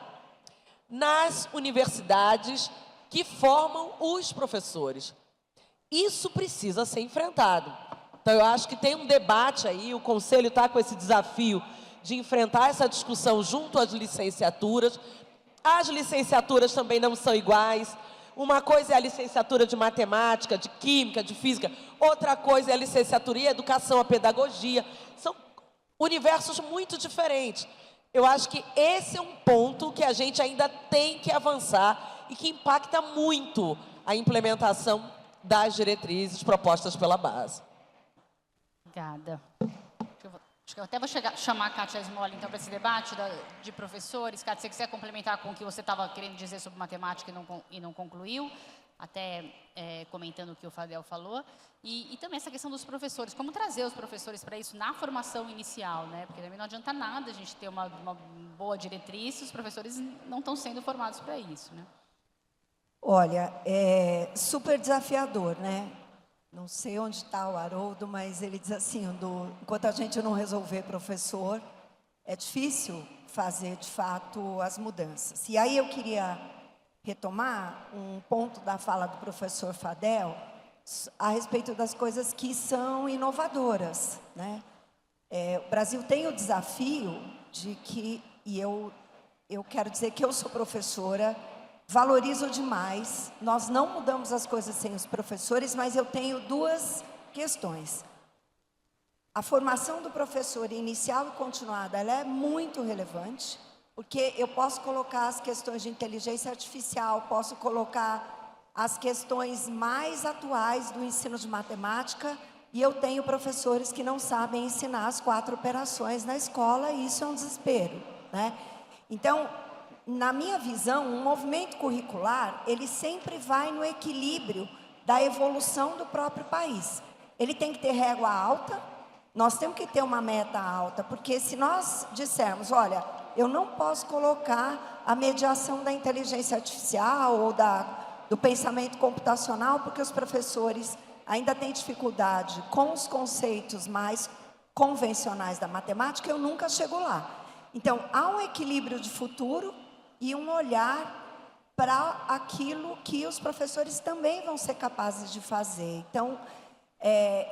nas universidades que formam os professores? Isso precisa ser enfrentado. Então, eu acho que tem um debate aí, o Conselho está com esse desafio de enfrentar essa discussão junto às licenciaturas. As licenciaturas também não são iguais. Uma coisa é a licenciatura de matemática, de química, de física. Outra coisa é a licenciatura em educação, a pedagogia. São universos muito diferentes. Eu acho que esse é um ponto que a gente ainda tem que avançar e que impacta muito a implementação das diretrizes propostas pela base. Obrigada. Acho que eu até vou chamar a Kátia Smolli, então, para esse debate de professores. Kátia, se você quiser complementar com o que você estava querendo dizer sobre matemática e não concluiu, até comentando o que o Fadel falou. E também essa questão dos professores, como trazer os professores para isso na formação inicial, né? Porque também não adianta nada a gente ter uma boa diretriz se os professores não estão sendo formados para isso, né? Olha, é super desafiador, né? Não sei onde está o Haroldo, mas ele diz assim, enquanto a gente não resolver professor, é difícil fazer, de fato, as mudanças. E aí eu queria retomar um ponto da fala do professor Fadel a respeito das coisas que são inovadoras, né? O Brasil tem o desafio de que, e eu quero dizer que eu sou professora, valorizo demais, nós não mudamos as coisas sem os professores, mas eu tenho duas questões. A formação do professor inicial e continuada, ela é muito relevante, porque eu posso colocar as questões de inteligência artificial, posso colocar as questões mais atuais do ensino de matemática, e eu tenho professores que não sabem ensinar as 4 operações na escola, e isso é um desespero, né? Então, na minha visão, um movimento curricular, ele sempre vai no equilíbrio da evolução do próprio país. Ele tem que ter régua alta, nós temos que ter uma meta alta, porque se nós dissermos, olha, eu não posso colocar a mediação da inteligência artificial ou do pensamento computacional, porque os professores ainda têm dificuldade com os conceitos mais convencionais da matemática, eu nunca chego lá. Então, há um equilíbrio de futuro e um olhar para aquilo que os professores também vão ser capazes de fazer. Então,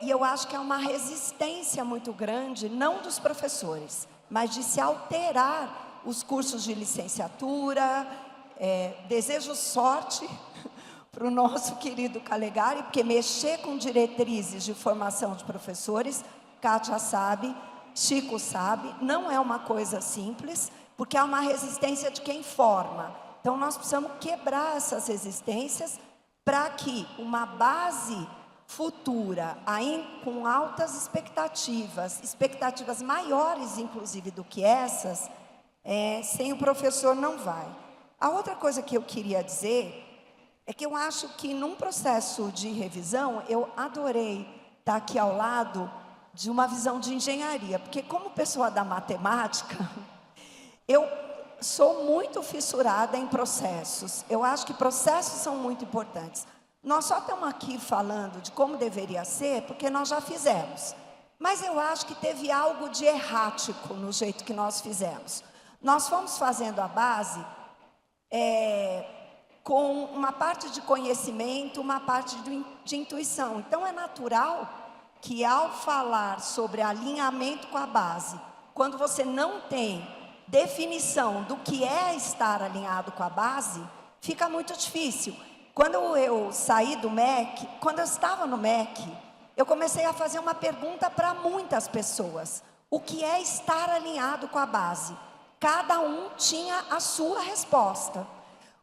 e eu acho que é uma resistência muito grande, não dos professores, mas de se alterar os cursos de licenciatura. Desejo sorte para o nosso querido Calegari, porque mexer com diretrizes de formação de professores, Kátia sabe, Chico sabe, não é uma coisa simples, porque há uma resistência de quem forma. Então, nós precisamos quebrar essas resistências para que uma base futura, com altas expectativas maiores, inclusive, do que essas, sem o professor não vai. A outra coisa que eu queria dizer é que eu acho que, num processo de revisão, eu adorei estar aqui ao lado de uma visão de engenharia, porque, como pessoa da matemática, eu sou muito fissurada em processos. Eu acho que processos são muito importantes. Nós só estamos aqui falando de como deveria ser, porque nós já fizemos. Mas eu acho que teve algo de errático no jeito que nós fizemos. Nós fomos fazendo a base com uma parte de conhecimento, uma parte de intuição. Então, é natural que, ao falar sobre alinhamento com a base, quando você não tem definição do que é estar alinhado com a base, fica muito difícil. Quando eu saí do MEC, quando eu estava no MEC, eu comecei a fazer uma pergunta para muitas pessoas. O que é estar alinhado com a base? Cada um tinha a sua resposta.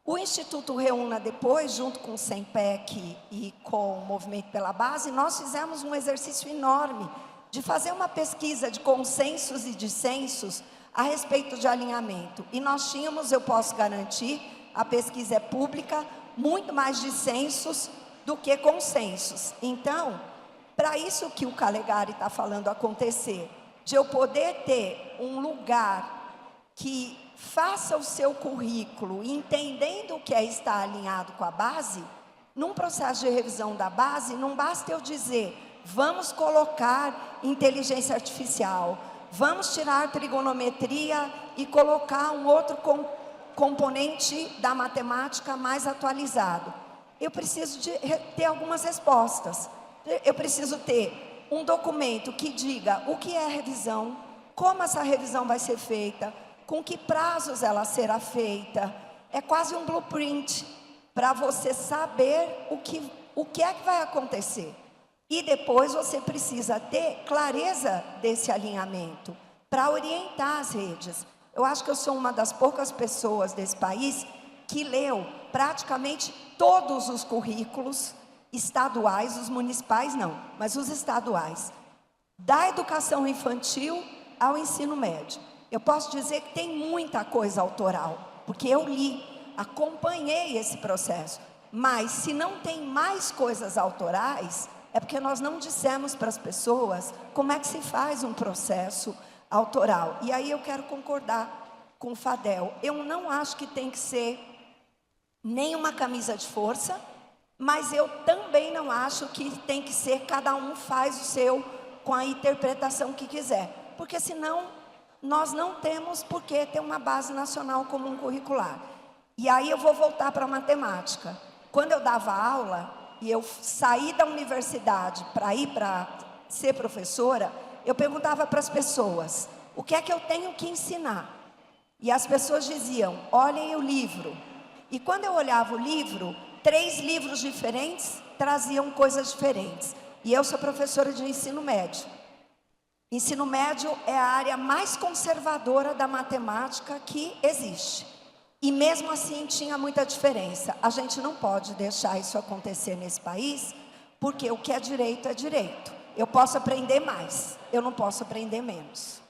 O Instituto Reúna depois, junto com o SEMPEC e com o Movimento pela Base, nós fizemos um exercício enorme de fazer uma pesquisa de consensos e dissensos a respeito de alinhamento. E nós tínhamos, eu posso garantir, a pesquisa é pública, muito mais dissensos do que consensos. Então, para isso que o Calegari está falando acontecer, de eu poder ter um lugar que faça o seu currículo entendendo o que é estar alinhado com a base, num processo de revisão da base, não basta eu dizer, vamos colocar inteligência artificial, vamos tirar trigonometria e colocar um outro componente da matemática mais atualizado. Eu preciso ter algumas respostas. Eu preciso ter um documento que diga o que é revisão, como essa revisão vai ser feita, com que prazos ela será feita. É quase um blueprint para você saber o que é que vai acontecer. E depois você precisa ter clareza desse alinhamento para orientar as redes. Eu acho que eu sou uma das poucas pessoas desse país que leu praticamente todos os currículos estaduais, os municipais não, mas os estaduais, da educação infantil ao ensino médio. Eu posso dizer que tem muita coisa autoral, porque eu li, acompanhei esse processo. Mas se não tem mais coisas autorais, é porque nós não dissemos para as pessoas como é que se faz um processo autoral. E aí eu quero concordar com o Fadel. Eu não acho que tem que ser nem uma camisa de força, mas eu também não acho que tem que ser cada um faz o seu com a interpretação que quiser. Porque senão nós não temos por que ter uma base nacional comum curricular. E aí eu vou voltar para a matemática. Quando eu dava aula e eu saí da universidade para ir para ser professora, eu perguntava para as pessoas, o que é que eu tenho que ensinar? E as pessoas diziam, olhem o livro. E quando eu olhava o livro, 3 livros diferentes traziam coisas diferentes. E eu sou professora de ensino médio. Ensino médio é a área mais conservadora da matemática que existe. E mesmo assim tinha muita diferença. A gente não pode deixar isso acontecer nesse país, porque o que é direito é direito. Eu posso aprender mais, eu não posso aprender menos.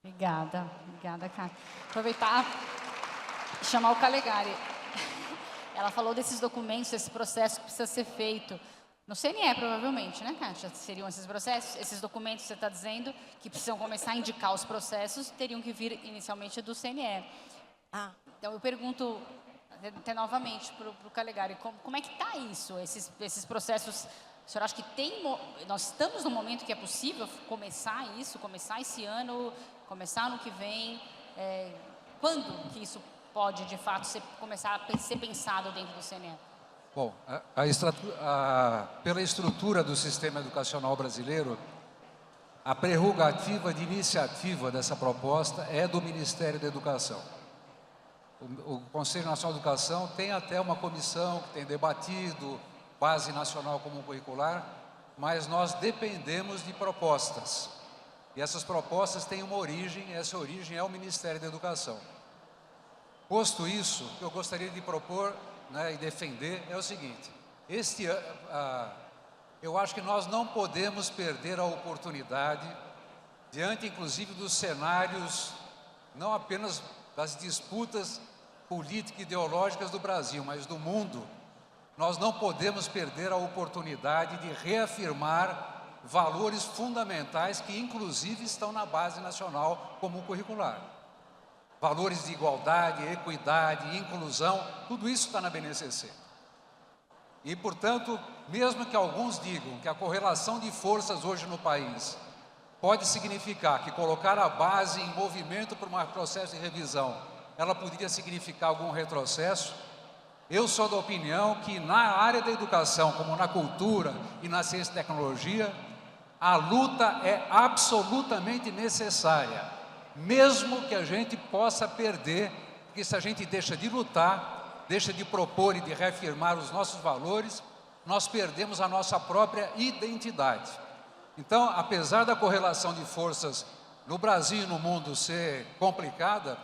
Obrigada, Cátia. Aproveitar e chamar o Calegari. Ela falou desses documentos, esse processo que precisa ser feito. No CNE, provavelmente, né, Cátia? Seriam esses processos, esses documentos que você está dizendo, que precisam começar a indicar os processos, teriam que vir inicialmente do CNE. Então eu pergunto até novamente para o Calegari, como é que está isso, esses processos? O senhor acha que nós estamos no momento que é possível começar isso, começar esse ano, começar ano que vem? Quando que isso pode, de fato, começar a ser pensado dentro do CNE? Bom, pela estrutura do sistema educacional brasileiro, a prerrogativa de iniciativa dessa proposta é do Ministério da Educação. O Conselho Nacional de Educação tem até uma comissão que tem debatido Base Nacional Comum Curricular, mas nós dependemos de propostas. E essas propostas têm uma origem, essa origem é o Ministério da Educação. Posto isso, o que eu gostaria de propor, né, e defender é o seguinte: eu acho que nós não podemos perder a oportunidade, diante inclusive dos cenários, não apenas das disputas políticas e ideológicas do Brasil, mas do mundo, nós não podemos perder a oportunidade de reafirmar valores fundamentais que inclusive estão na Base Nacional Comum Curricular. Valores de igualdade, equidade, inclusão, tudo isso está na BNCC. E, portanto, mesmo que alguns digam que a correlação de forças hoje no país pode significar que colocar a base em movimento para um processo de revisão, ela poderia significar algum retrocesso, eu sou da opinião que na área da educação, como na cultura e na ciência e tecnologia, a luta é absolutamente necessária. Mesmo que a gente possa perder, porque se a gente deixa de lutar, deixa de propor e de reafirmar os nossos valores, nós perdemos a nossa própria identidade. Então, apesar da correlação de forças no Brasil e no mundo ser complicada,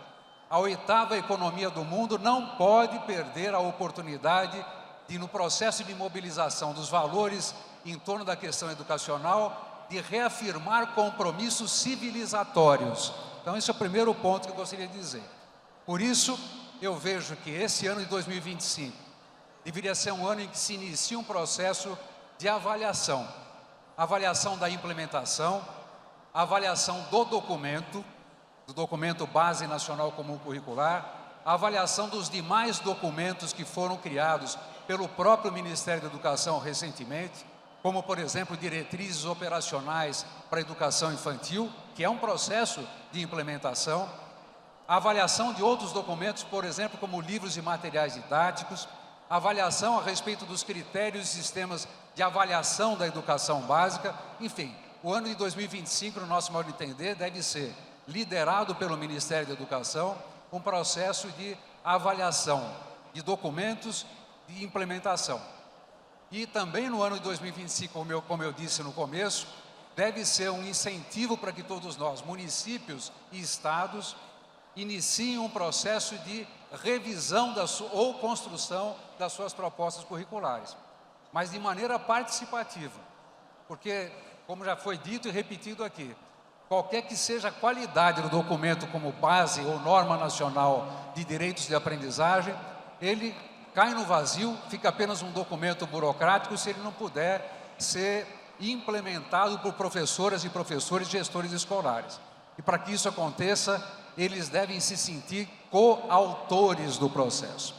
a 8ª economia do mundo não pode perder a oportunidade de, no processo de mobilização dos valores em torno da questão educacional, de reafirmar compromissos civilizatórios. Então, esse é o primeiro ponto que eu gostaria de dizer. Por isso, eu vejo que esse ano de 2025 deveria ser um ano em que se inicia um processo de avaliação. Avaliação da implementação, avaliação do documento Base Nacional Comum Curricular, avaliação dos demais documentos que foram criados pelo próprio Ministério da Educação recentemente, como, por exemplo, diretrizes operacionais para a educação infantil, que é um processo de implementação, a avaliação de outros documentos, por exemplo, como livros e materiais didáticos, avaliação a respeito dos critérios e sistemas de avaliação da educação básica. Enfim, o ano de 2025, no nosso modo de entender, deve ser liderado pelo Ministério da Educação, um processo de avaliação de documentos de implementação. E também no ano de 2025, como eu disse no começo, deve ser um incentivo para que todos nós, municípios e estados, iniciem um processo de revisão ou construção das suas propostas curriculares, mas de maneira participativa, porque, como já foi dito e repetido aqui, qualquer que seja a qualidade do documento como base ou norma nacional de direitos de aprendizagem, ele cai no vazio, fica apenas um documento burocrático se ele não puder ser implementado por professoras e professores, gestores escolares. E para que isso aconteça, eles devem se sentir coautores do processo.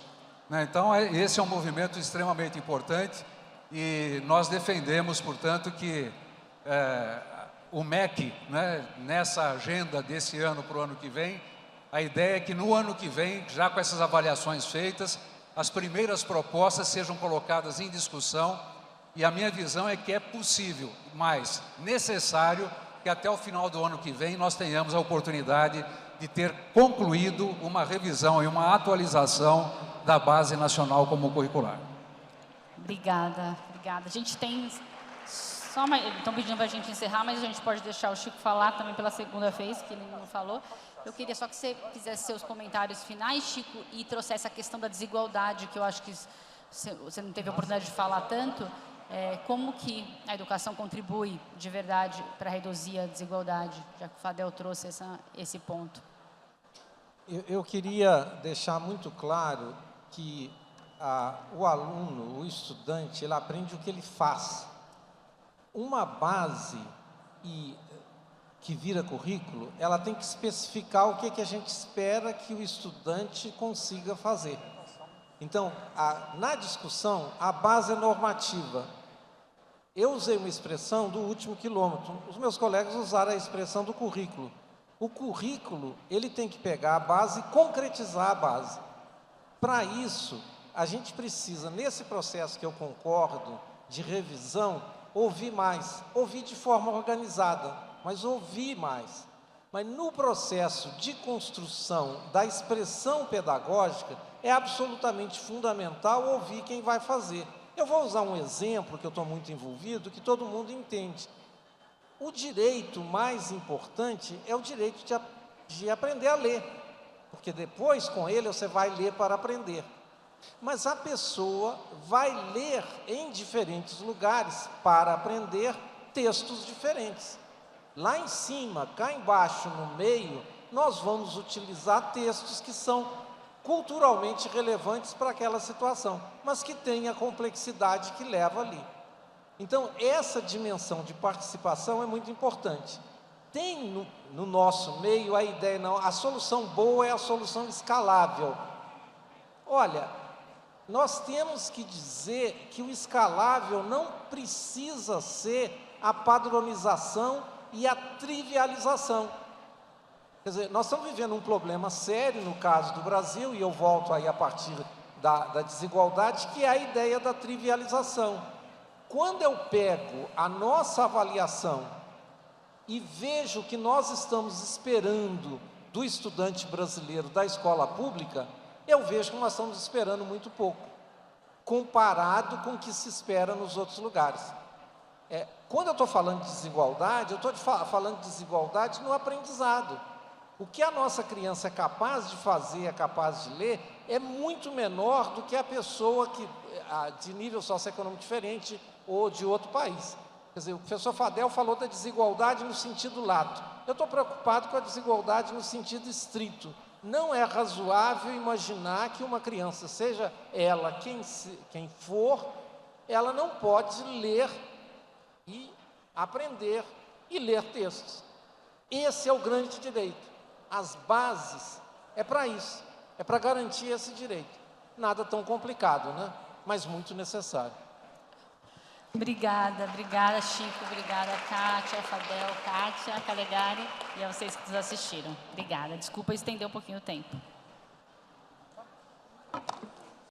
Então, esse é um movimento extremamente importante e nós defendemos, portanto, que o MEC, nessa agenda desse ano para o ano que vem, a ideia é que no ano que vem, já com essas avaliações feitas, as primeiras propostas sejam colocadas em discussão e a minha visão é que é possível, mas necessário, que até o final do ano que vem nós tenhamos a oportunidade de ter concluído uma revisão e uma atualização da Base Nacional Comum Curricular. Obrigada, obrigada. A gente tem só mais... Estão pedindo para a gente encerrar, mas a gente pode deixar o Chico falar também pela segunda vez, que ele não falou. Eu queria só que você fizesse seus comentários finais, Chico, e trouxesse a questão da desigualdade, que eu acho que você não teve a oportunidade de falar tanto. Como que a educação contribui de verdade para reduzir a desigualdade, já que o Fadel trouxe esse ponto. Eu queria deixar muito claro que o aluno, o estudante, ele aprende o que ele faz. Uma base que vira currículo, ela tem que especificar o que a gente espera que o estudante consiga fazer. Então, na discussão, a base é normativa. Eu usei uma expressão do último quilômetro, os meus colegas usaram a expressão do currículo. O currículo, ele tem que pegar a base e concretizar a base. Para isso, a gente precisa, nesse processo que eu concordo, de revisão, ouvir mais, ouvir de forma organizada, mas ouvir mais. Mas no processo de construção da expressão pedagógica, é absolutamente fundamental ouvir quem vai fazer. Eu vou usar um exemplo que eu estou muito envolvido, que todo mundo entende. O direito mais importante é o direito de aprender a ler, porque depois, com ele, você vai ler para aprender. Mas a pessoa vai ler em diferentes lugares para aprender textos diferentes. Lá em cima, cá embaixo, no meio, nós vamos utilizar textos que são culturalmente relevantes para aquela situação, mas que têm a complexidade que leva ali. Então, essa dimensão de participação é muito importante. Tem no nosso meio a ideia, não, a solução boa é a solução escalável. Olha, nós temos que dizer que o escalável não precisa ser a padronização e a trivialização. Quer dizer, nós estamos vivendo um problema sério no caso do Brasil, e eu volto aí a partir da desigualdade, que é a ideia da trivialização. Quando eu pego a nossa avaliação e vejo o que nós estamos esperando do estudante brasileiro da escola pública, eu vejo que nós estamos esperando muito pouco, comparado com o que se espera nos outros lugares. Quando eu estou falando de desigualdade, eu estou falando de desigualdade no aprendizado. O que a nossa criança é capaz de fazer, é capaz de ler, é muito menor do que a pessoa de nível socioeconômico diferente ou de outro país. Quer dizer, o professor Fadel falou da desigualdade no sentido lato. Eu estou preocupado com a desigualdade no sentido estrito. Não é razoável imaginar que uma criança, seja ela quem for, ela não pode ler e aprender e ler textos. Esse é o grande direito. As bases é para isso, é para garantir esse direito. Nada tão complicado, né? Mas muito necessário. Obrigada, obrigada, Chico, obrigada, Kátia, Fadel, Kátia, Calegari e a vocês que nos assistiram. Obrigada, desculpa estender um pouquinho o tempo.